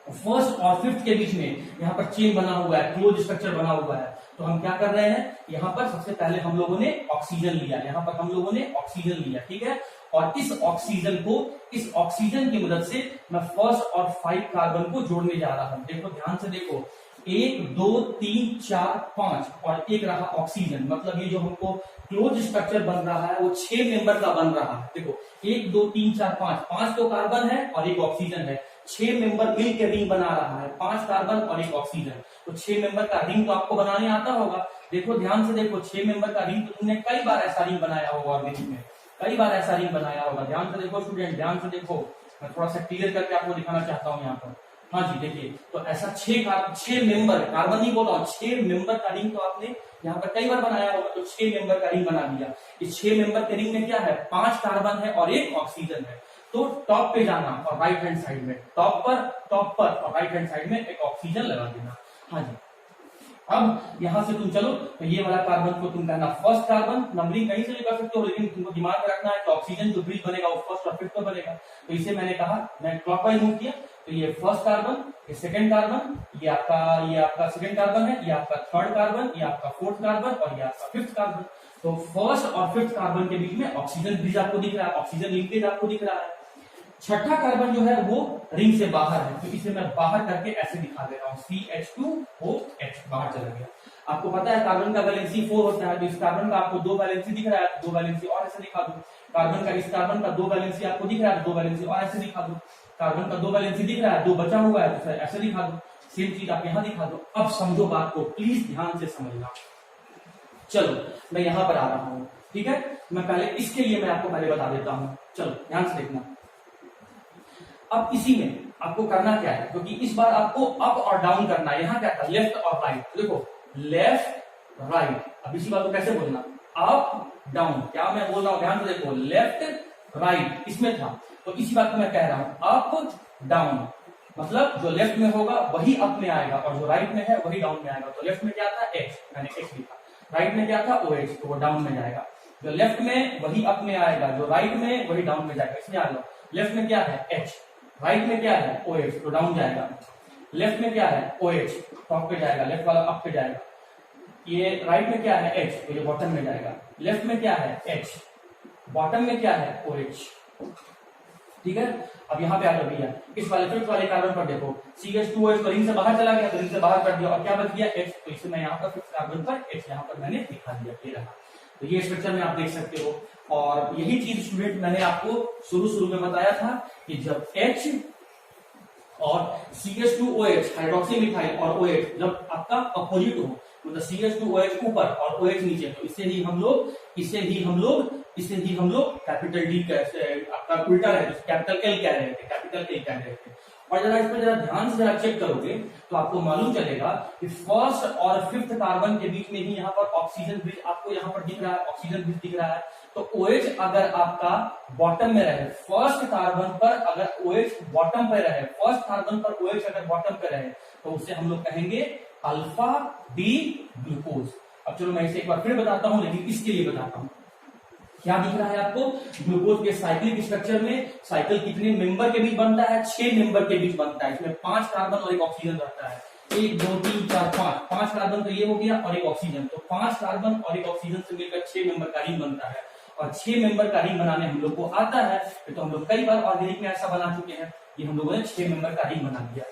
फर्स्ट और फिफ्थ के बीच में यहाँ पर चेन बना हुआ है, क्लोज स्ट्रक्चर बना हुआ है। तो हम क्या कर रहे हैं, यहाँ पर सबसे पहले हम लोगों ने ऑक्सीजन लिया, यहाँ पर हम लोगों ने ऑक्सीजन लिया, ठीक है। और इस ऑक्सीजन की मदद से मैं फर्स्ट और 5 कार्बन को जोड़ने जा रहा हूं। देखो ध्यान से देखो, 1 2 3 4 5 और एक रहा ऑक्सीजन, मतलब ये जो हमको क्लोज स्ट्रक्चर बन रहा है वो 6 मेंबर का बन रहा है। देखो 1 2 3 4 5 तो कार्बन है और एक ऑक्सीजन है, 6 मेंबर मिल के रिंग बना रहा है, 5 कार्बन और एक ऑक्सीजन। तो 6 मेंबर का रिंग तो आपको बनाने आता होगा। देखो ध्यान से देखो, 6 मेंबर का रिंग तो तुमने कई बार ऐसा रिंग बनाया होगा ऑर्गेनिक में, कई बार ऐसा रिंग बनाया होगा। ध्यान से देखो स्टूडेंट, ध्यान से देखो, मैं थोड़ा सा क्लियर करके आपको दिखाना चाहता हूँ यहाँ पर। हाँ जी देखिए, तो ऐसा 6 मेंबर, कार्बन नहीं बोल रहा हूँ, 6 मेंबर का रिंग तो आपने यहाँ पर कई बार बनाया होगा। तो 6 मेंबर का रिंग बना दिया। इस 6 मेंबर के रिंग में क्या है, 5 कार्बन है और एक ऑक्सीजन है। तो टॉप पे जाना और राइट हैंड साइड में, टॉप पर और राइट हैंड साइड में एक ऑक्सीजन लगा देना। हाँ जी, अब यहां से तुम चलो तो ये वाला कार्बन को तुम कहना फर्स्ट कार्बन, नंबरिंग कहीं से भी कर सकते हो, लेकिन तुमको दिमाग में रखना है कि ऑक्सीजन जो ब्रिज बनेगा वो फर्स्ट और फिफ्थ पर बनेगा। तो इसे मैंने कहा, मैं क्लॉकवाइज मूव किया, तो ये फर्स्ट कार्बन, ये सेकंड कार्बन, ये आपका सेकंड कार्बन है, ये आपका थर्ड कार्बन, ये आपका फोर्थ कार्बन और ये आपका फिफ्थ कार्बन। तो फर्स्ट और फिफ्थ कार्बन के बीच में ऑक्सीजन ब्रिज आपको दिख रहा है, ऑक्सीजन लिंकेज आपको दिख रहा है। छठा कार्बन जो है वो रिंग से बाहर है, तो इसे मैं बाहर करके ऐसे दिखा दे रहा हूँ, CH2OH बाहर चला गया। आपको पता है कार्बन का वैलेंसी 4 होता है, तो इस कार्बन का आपको 2 वैलेंसी दिख रहा है, 2 वैलेंसी और ऐसे दिखा दो। कार्बन का, इस कार्बन का 2 वैलेंसी आपको दिख रहा है, 2 वैलेंसी और ऐसे दिखा दो। कार्बन का 2 वैलेंसी दिख रहा है, 2 बचा हुआ है, तो ऐसे दिखा दो। सेम चीज आप यहाँ दिखा दो। अब समझो बात को, प्लीज ध्यान से समझना। चलो मैं यहाँ पर आ रहा हूँ, ठीक है। मैं पहले इसके लिए मैं आपको पहले बता देता हूँ, चलो ध्यान से देखना। अब इसी में आपको करना क्या है, क्योंकि इस बार आपको अप और डाउन करना है। यहाँ क्या था, लेफ्ट और राइट। देखो लेफ्ट राइट, अब इसी बात को कैसे बोलना, अप डाउन। क्या मैं बोल रहा हूँ, ध्यान से देखो, लेफ्ट राइट इसमें था, तो इसी बात को मैं कह रहा हूँ अप डाउन, मतलब जो लेफ्ट में होगा वही अप में आएगा और जो राइट में है वही डाउन में आएगा। तो लेफ्ट में क्या था, H, मैंने H लिखा, राइट में क्या था, OH, तो वो डाउन में जाएगा। जो लेफ्ट में वही अप में आएगा, जो राइट में वही डाउन में जाएगा। इसमें आ जाओ, लेफ्ट में क्या है, H, राइट में क्या है, OH, तो डाउन जाएगा। लेफ्ट में क्या है, OH, टॉप पे जाएगा, लेफ्ट वाला अप पे जाएगा। ये राइट में क्या है, H, तो ये बॉटम में जाएगा। लेफ्ट में क्या है, H, बॉटम में क्या है, OH, ठीक है। अब यहाँ पे आ जाओ भैया, इस वाले फिफ्थ वाले कार्बन पर देखो, CH2OH तो रिंग से बाहर चला गया, तो रिंग से बाहर कर दिया और क्या बच गया, H, तो इसे मैं यहाँ पर फिफ्थ कार्बन पर H यहाँ पर मैंने दिखा दिया, ये रहा। तो ये स्ट्रक्चर में आप देख सकते हो। और यही चीज स्टूडेंट मैंने आपको शुरू में बताया था कि जब H और CH2OH हाइड्रोक्सी मिथाइल और OH जब आपका अपोजिट हो, मतलब CH2OH ऊपर और OH नीचे, तो इसे ही हम लोग कैपिटल डी आपका उल्टा है, कैपिटल एल कह रहे थे, कैपिटल एल कह रहे थे। और जरा इसमें जरा ध्यान से चेक करोगे तो आपको मालूम चलेगा कि फर्स्ट और फिफ्थ कार्बन के बीच में ही यहाँ पर ऑक्सीजन ब्रिज आपको यहाँ पर दिख रहा है, ऑक्सीजन ब्रिज दिख रहा है। तो OH अगर आपका बॉटम में रहे, फर्स्ट कार्बन पर अगर OH बॉटम पे रहे, फर्स्ट कार्बन पर OH अगर बॉटम पे रहे, तो उसे हम लोग कहेंगे अल्फा डी ग्लूकोज। अब चलो मैं इसे एक बार फिर बताता हूं, लेकिन इसके लिए बताता हूं। क्या दिख रहा है आपको, ग्लूकोज के साइक्लिक स्ट्रक्चर में साइकिल कितने मेंबर के बीच बनता है, 6 मेंबर के बीच बनता है। इसमें 5 कार्बन और एक ऑक्सीजन रहता है, 1 2 3 4 5 कार्बन तो ये हो गया और एक ऑक्सीजन, तो 5 कार्बन और एक ऑक्सीजन से मिलकर 6 मेंबर का रिंग बनता है। और 6 मेंबर का रिंग बनाने हम लोग को आता है, तो हम लोग कई बार ऑर्गेनिक में ऐसा बना चुके हैं। ये हम लोगों ने 6 मेंबर का रिंग बना दिया।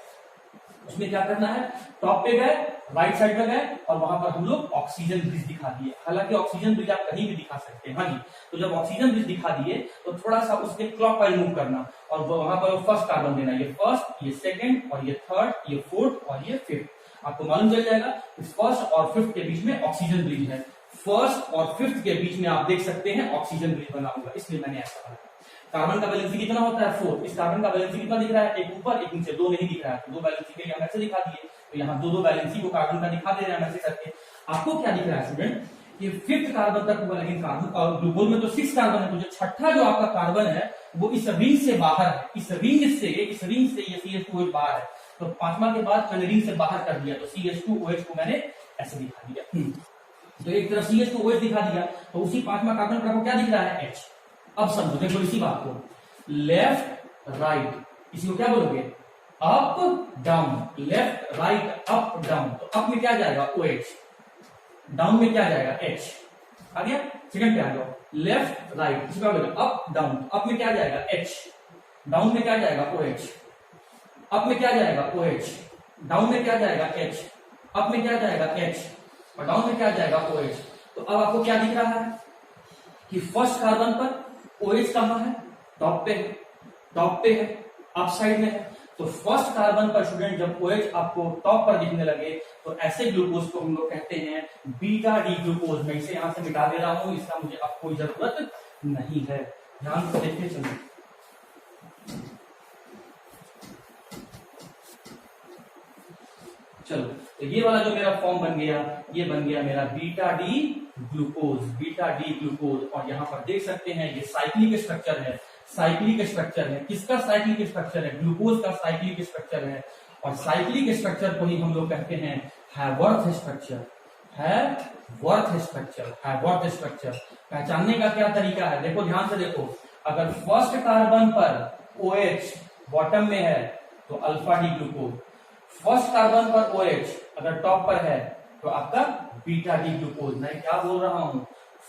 उसमें क्या करना है, टॉप पे गए, राइट साइड पे गए और वहां पर हम लोग ऑक्सीजन ब्रिज दिखा दिए। हालांकि ऑक्सीजन ब्रिज आप कहीं भी दिखा सकते हैं। हाँ जी, तो जब ऑक्सीजन ब्रिज दिखा दिए तो थोड़ा सा उसके क्लॉकवाइज मूव करना और वहां पर फर्स्ट कार्बन देना, ये फर्स्ट, ये सेकंड और ये थर्ड, ये फोर्थ और ये फिफ्थ। आपको मालूम चल जाएगा फर्स्ट और फिफ्थ के बीच में ऑक्सीजन ब्रिज है। फर्स्ट और फिफ्थ के बीच में आप देख सकते हैं ऑक्सीजन ब्रिज बना हुआ, इसलिए मैंने ऐसा कहा। कार्बन का वैलेंसी कितना होता है 4, इस कार्बन का वैलेंसी कितना दिख रहा है, एक ऊपर एक नीचे, दो नहीं दिख रहा है, तो दो वैलेंसी के लिए हम ऐसे दिखा दिए। तो यहाँ दो वैलेंसी को कार्बन का दिखा दे रहे हैं ऐसे करके। आपको क्या दिख रहा है स्टूडेंट, ये फिफ्थ कार्बन तक हुआ, लेकिन कार्बन और ग्लूकोज में तो 6 कार्बन है, तो जो छठा जो आपका कार्बन है वो इस रिंग से बाहर है, इस रिंग से ये CH2OH बाहर है। तो पांचवा के बाद मैंने रिंग से बाहर कर दिया, तो CH2OH को मैंने ऐसे दिखा दिया। तो एक तरफ CH2OH दिखा दिया, तो उसी पांचवा कार्बन पर आपको क्या दिख रहा है, H। अब समझो, देखो इसी बात को, लेफ्ट राइट, इसी को क्या बोलोगे, up down, left right up down. तो अप में क्या जाएगा OH, डाउन में क्या जाएगा H। आ गया, सेकंड पे आ जाओ, लेफ्ट राइट, इसका बोलोगे अप डाउन, अप में क्या जाएगा H, डाउन में क्या जाएगा OH, अप में क्या जाएगा OH, डाउन में क्या जाएगा H, अप में क्या जाएगा H और डाउन में क्या जाएगा OH। तो अब आपको क्या दिख रहा है कि फर्स्ट कार्बन पर OH कहां है, टॉप पे है, अप साइड में है। तो फर्स्ट कार्बन पर स्टूडेंट जब OH आपको टॉप पर दिखने लगे तो ऐसे ग्लूकोज को हम लोग कहते हैं बीटा डी ग्लूकोज। मैं इसे यहां से मिटा दे रहा हूं, इसका मुझे अब कोई जरूरत नहीं है, ध्यान से देखते चलिए। चलो, तो ये वाला जो मेरा फॉर्म बन गया, ये बन गया मेरा बीटा डी ग्लूकोज। और यहाँ पर देख सकते हैं ये साइक्लिक स्ट्रक्चर है, किसका साइक्लिक स्ट्रक्चर है, ग्लूकोज का साइक्लिक स्ट्रक्चर है। और साइक्लिक स्ट्रक्चर को ही हम लोग कहते हैं हैवर्थ स्ट्रक्चर। पहचानने का क्या तरीका है, देखो ध्यान से देखो, अगर फर्स्ट कार्बन पर OH बॉटम में है तो alpha D glucose, first carbon पर OH अगर टॉप पर है तो आपका बीटा डी ग्लूकोज। मैं क्या बोल रहा हूं,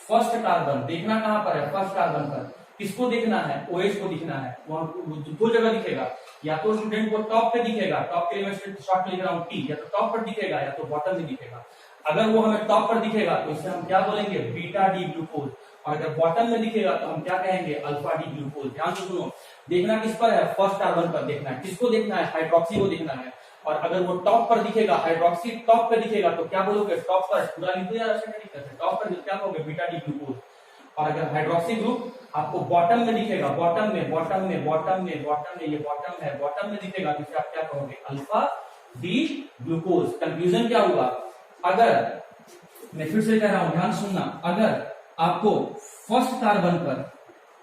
फर्स्ट कार्बन देखना कहां पर है, फर्स्ट कार्बन पर किसको देखना है, OH को दिखना है। वहां दो जगह दिखेगा, या तो स्टूडेंट को टॉप पे दिखेगा, टॉप के लिए मैं शॉर्ट लिख रहा हूं T, या तो टॉप पर दिखेगा या तो बॉटम में दिखेगा। अगर वो हमें टॉप पर दिखेगा तो इसे हम क्या बोलेंगे, बीटा डी ग्लूकोज। और अगर बॉटम में दिखेगा तो हम क्या कहेंगे, अल्फा डी ग्लूकोज। ध्यान से सुनो, देखना किस पर है, फर्स्ट कार्बन पर देखना है। किसको देखना है, हाइड्रोक्सी को देखना है। और अगर वो टॉप पर दिखेगा, हाइड्रोक्सी टॉप पे दिखेगा तो क्या बोलोगे, टॉप पर, पूरा लिख दो यार, ऐसे नहीं करते, टॉप पर क्या कहोगे, बीटा डी ग्लूकोज। और अगर हाइड्रोक्सी ग्रुप आपको बॉटम में दिखेगा, बॉटम में ये बॉटम है, बॉटम में दिखेगा तो इसे आप क्या कहोगे, अल्फा डी ग्लूकोज। कंफ्यूजन क्या हुआ, अगर मैं फिर से कह रहा हूं, ध्यान सुनना, अगर आपको फर्स्ट कार्बन पर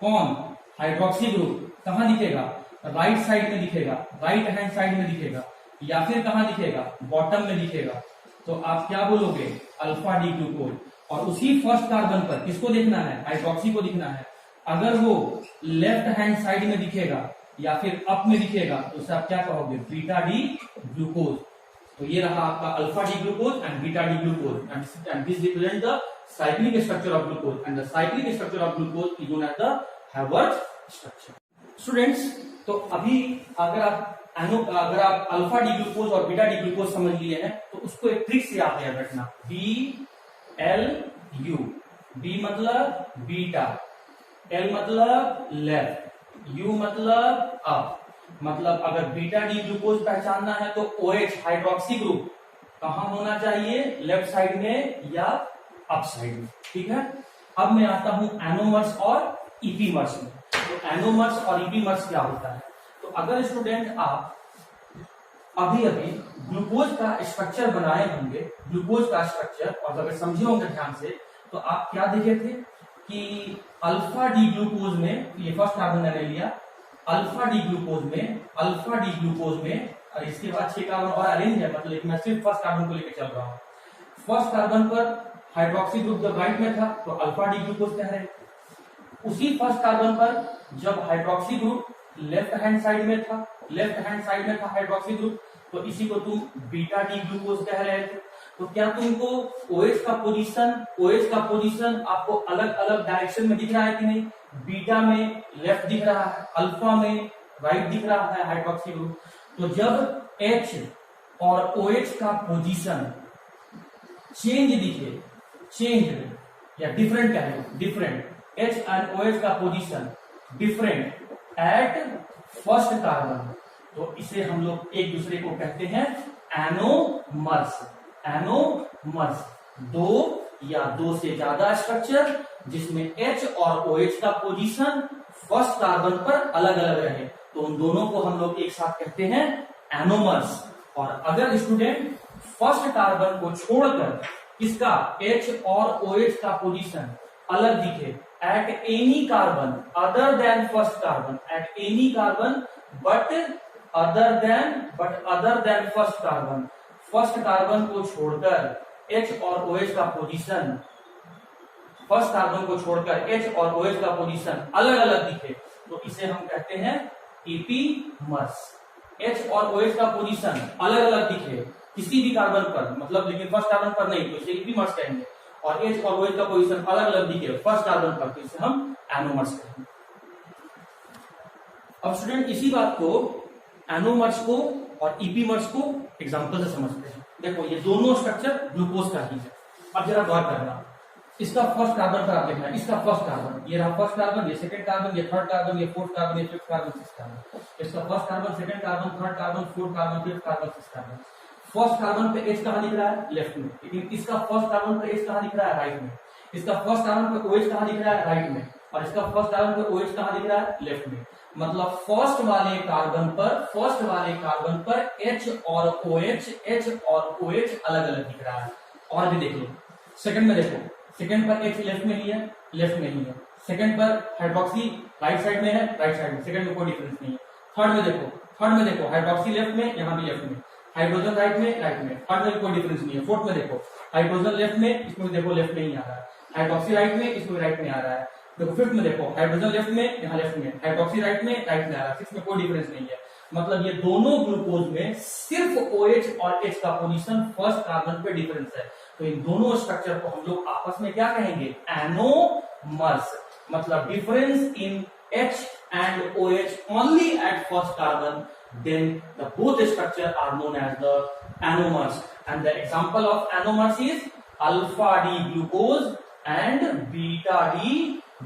कौन, हाइड्रोक्सी ग्रुप कहां दिखेगा, राइट साइड में दिखेगा, राइट हैंड साइड में दिखेगा, या फिर कहां दिखेगा, बॉटम में दिखेगा, तो आप क्या बोलोगे, अल्फा डी ग्लूकोज। और उसी फर्स्ट कार्बन पर किसको देखना है, हाइड्रोक्सी को दिखना है। अगर वो लेफ्ट हैंड साइड में दिखेगा या फिर अप में दिखेगा तो उसे आप क्या कहोगे, बीटा डी ग्लूकोज। तो ये रहा आपका alpha D glucose and beta D glucose, and this represent the cyclic structure of glucose, and the cyclic structure of glucose is known as the Haworth structure. Students, तो अभी अगर आप alpha D glucose और beta D glucose समझ लिए हैं तो उसको एक ट्रिक से आप याद रखना, BLU, B मतलब बीटा, L मतलब लेफ्ट, U मतलब अप। मतलब अगर बीटा डी ग्लूकोज पहचानना है तो OH हाइड्रोक्सी ग्रुप कहां होना चाहिए, लेफ्ट साइड में या अप साइड में, ठीक है। अब मैं आता हूं एनोमर्स और इपीमर्स में। तो एनोमर्स और इपीमर्स क्या होता है, तो अगर स्टूडेंट आप अभी ग्लूकोज का स्ट्रक्चर बनाए होंगे, ग्लूकोज का स्ट्रक्चर, और अगर समझे होंगे ध्यान से, तो आप क्या देखे थे कि अल्फा डी ग्लूकोज में, ये फर्स्ट कार्बन मैंने लिया, अल्फा डी ग्लूकोज में, और इसके बाद 6 कार्बन और अरेंज है, मतलब मैं सिर्फ फर्स्ट कार्बन को लेकर चल रहा हूँ। फर्स्ट कार्बन पर हाइड्रोक्सी ग्रुप जब राइट में था तो अल्फा डी ग्लूकोज कह रहे हैं। उसी फर्स्ट कार्बन पर जब hydroxy group left hand side में था हाइड्रोक्सी ग्रुप, तो इसी को तुम बीटा डी ग्लूकोज कह रहे थे। तो क्या तुमको OH का पोजीशन आपको अलग अलग डायरेक्शन में दिख रहा है कि नहीं, बीटा में लेफ्ट दिख रहा है, अल्फा में राइट दिख रहा है हाइड्रोक्सी ग्रुप। तो जब H और OH का पोजीशन चेंज या डिफरेंट कह लो, डिफरेंट, H एंड OH का position different at first carbon, तो इसे हम लोग एक दूसरे को कहते हैं एनोमर्स। दो या दो से ज्यादा स्ट्रक्चर जिसमें H और OH का पोजीशन फर्स्ट कार्बन पर अलग अलग रहे, तो उन दोनों को हम लोग एक साथ कहते हैं एनोमर्स। और अगर स्टूडेंट फर्स्ट कार्बन को छोड़कर इसका H और OH का पोजीशन अलग दिखे at any carbon other than first carbon, at any carbon but other than first carbon, first carbon को छोड़कर H और OH का पोजीशन, फर्स्ट कार्बन को छोड़कर H और OH का पोजीशन अलग अलग दिखे, तो इसे हम कहते हैं ईपीमर्स। H और OH का पोजीशन अलग अलग दिखे किसी भी कार्बन पर, मतलब लेकिन फर्स्ट कार्बन पर नहीं, तो इसे ईपीमर्स कहेंगे। और H और OH का पोजीशन अलग अलग दिखे फर्स्ट कार्बन पर, तो इसे हम एनोमर्स कहेंगे। अब स्टूडेंट इसी बात को एनोमर्स को और ईपीमर्स को एग्जांपल से समझते हैं। देखो ये दोनों स्ट्रक्चर ग्लूकोज का ही है। अब जरा गौर करना, इसका फर्स्ट कार्बन पर आप देखना, इसका फर्स्ट कार्बन, ये रहा फर्स्ट कार्बन, ये सेकंड कार्बन, ये थर्ड कार्बन, ये फोर्थ कार्बन, ये फिफ्थ कार्बन, सिक्स्थ कार्बन। इसका first carbon, second carbon, third carbon, fourth carbon, fifth carbon, sixth carbon. First carbon पे H कहां दिख रहा है? लेफ्ट में। लेकिन इसका फर्स्ट कार्बन पे H कहां दिख रहा है? राइट में। इसका फर्स्ट कार्बन पे OH कहां दिख रहा है? राइट में। और इसका फर्स्ट कार्बन पे OH कहां दिख रहा है? लेफ्ट में। मतलब फर्स्ट वाले कार्बन पर H और OH अलग अलग दिख रहा है। और भी देख लो, सेकंड में देखो, सेकंड पर H लेफ्ट में ही है, लेफ्ट में ही है। सेकंड पर हाइड्रोक्सी राइट साइड में है, राइट साइड में। सेकंड में कोई डिफरेंस नहीं है। थर्ड में देखो हाइड्रोक्सी लेफ्ट में, यहाँ भी लेफ्ट में। हाइड्रोजन राइट में, राइट में। थर्ड में कोई डिफरेंस नहीं है। फोर्थ में देखो हाइड्रोजन लेफ्ट में, इसमें देखो लेफ्ट में ही आ रहा है। हाइड्रोक्सी राइट में, इसमें राइट में आ रहा है। देखो फिफ्थ में देखो हाइड्रोजन लेफ्ट में, यहाँ लेफ्ट में। हाइड्रोक्सी राइट में आ रहा है। सिक्स में कोई डिफरेंस नहीं है। मतलब ये दोनों ग्लूकोज में सिर्फ OH और H का पोजीशन फर्स्ट कार्बन पे डिफरेंस है। तो इन दोनों स्ट्रक्चर को हम लोग आपस में क्या कहेंगे? एनोमर्स। मतलब difference in H and OH only at first carbon, then the both structure are known as the anomers. And the example of anomers is alpha D glucose and beta D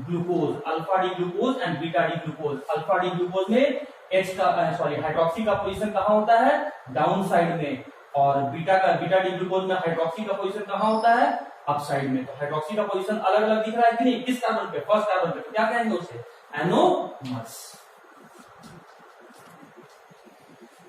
glucose. Alpha D glucose and beta D glucose. Alpha D glucose में H का hydroxy का position कहाँ होता है? Down side में। और beta D glucose में hydroxy का पोजीशन कहाँ होता है? अप साइड में। तो हाइड्रोक्सी का पोजीशन अलग अलग दिख रहा है कि नहीं? किस कार्बन पे? फर्स्ट कार्बन पे। तो क्या कहेंगे उसे? एनोमर्स।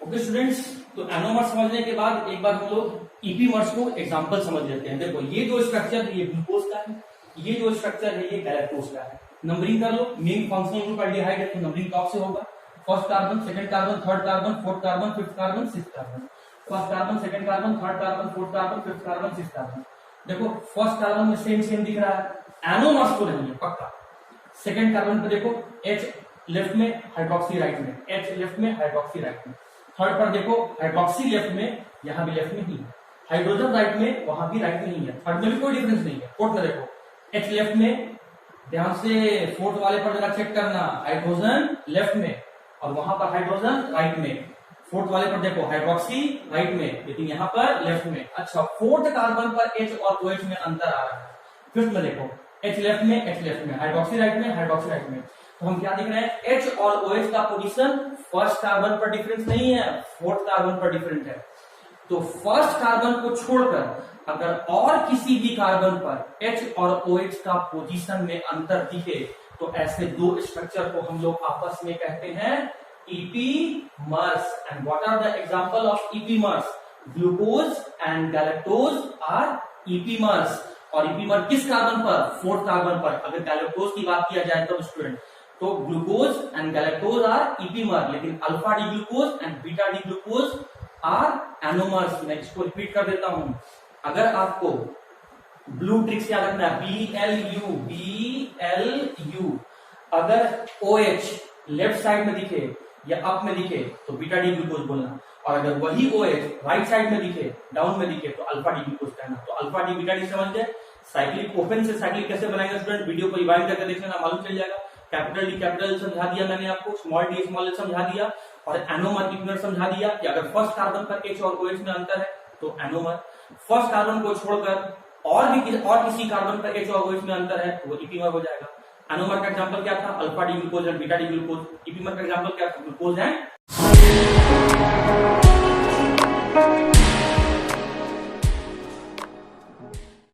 ओके स्टूडेंट्स, तो एनोमर्स समझने के बाद एक बार हम लोग ईपीमर्स को एग्जांपल समझ लेते हैं। देखो ये जो स्ट्रक्चर है ये ग्लूकोज का है, ये जो स्ट्रक्चर है ये गैलेक्टोज का है। नंबरिंग कर लो, मेन फंक्शनल ग्रुप एल्डिहाइड है तो नंबरिंग टॉप से होगा। First carbon, second carbon, third carbon, fourth carbon, fifth carbon, sixth carbon. First carbon, second carbon, third carbon, fourth carbon, fifth carbon, sixth carbon. देखो first carbon में same दिख रहा है, anomers तो नहीं है पक्का। सेकंड कार्बन पे देखो H लेफ्ट में, हाइड्रोक्सी राइट में। H लेफ्ट में, हाइड्रोक्सी राइट में। थर्ड पर देखो हाइड्रोक्सी लेफ्ट में, यहाँ भी लेफ्ट में ही है। हाइड्रोजन राइट में, वहां भी राइट में ही है। थर्ड में भी कोई डिफरेंस नहीं है। फोर्थ में देखो H लेफ्ट में, ध्यान से फोर्थ वाले पर जरा चेक करना, हाइड्रोजन लेफ्ट में और वहां पर हाइड्रोजन राइट में। फोर्थ वाले पर देखो हाइड्रोक्सी राइट में, लेकिन यहाँ पर लेफ्ट में। अच्छा, फोर्थ कार्बन पर H और OH में अंतर आ रहा है। फिफ्थ में देखो H लेफ्ट में, हाइड्रोक्सी राइट में। तो हम क्या देख रहे हैं? H और OH का पोजीशन फर्स्ट कार्बन पर डिफरेंस नहीं है, फोर्थ कार्बन पर डिफरेंट है। तो फर्स्ट कार्बन को छोड़कर अगर और किसी भी कार्बन पर H और OH का पोजीशन में अंतर दिखे तो ऐसे दो स्ट्रक्चर को हम लोग आपस में कहते हैं epimers. And what are the example of epimers? Glucose and galactose are epimers. और ईपीमर किस कार्बन पर? फोर्थ कार्बन पर। अगर गैलेक्टोज की बात किया जाए तो स्टूडेंट, तो glucose and galactose are epimer, लेकिन alpha D glucose and beta D glucose are anomers. मैं इसको रिपीट कर देता हूं। अगर आपको ब्लू ट्रिक्स याद रखना है, BLU, अगर OH लेफ्ट साइड में दिखे या अप में दिखे तो बीटा डी ग्लूकोज बोलना, और अगर वही OH राइट साइड में दिखे, डाउन में दिखे, तो अल्फा डी ग्लूकोज कहना। तो अल्फा डी बीटा डी समझ गए। साइक्लिक ओपन से साइक्लिक कैसे बनाएंगे स्टूडेंट, वीडियो को रिवाइंड करके देख लेना, मालूम चल जाएगा। कैपिटल डी कैपिटल समझा दिया मैंने आपको, स्मॉल डी स्मॉल समझा दिया, और एनोमर ईपीमर समझा दिया कि अगर फर्स्ट कार्बन पर H और OH में अंतर है तो एनोमर। फर्स्ट कार्बन को छोड़कर और किसी कार्बन पर H और OH में अंतर है तो वो ईपीमर हो जाएगा। एनोमर का एग्जांपल क्या था? Alpha D glucose and beta D glucose. Epimer का एग्जांपल क्या था? Glucose and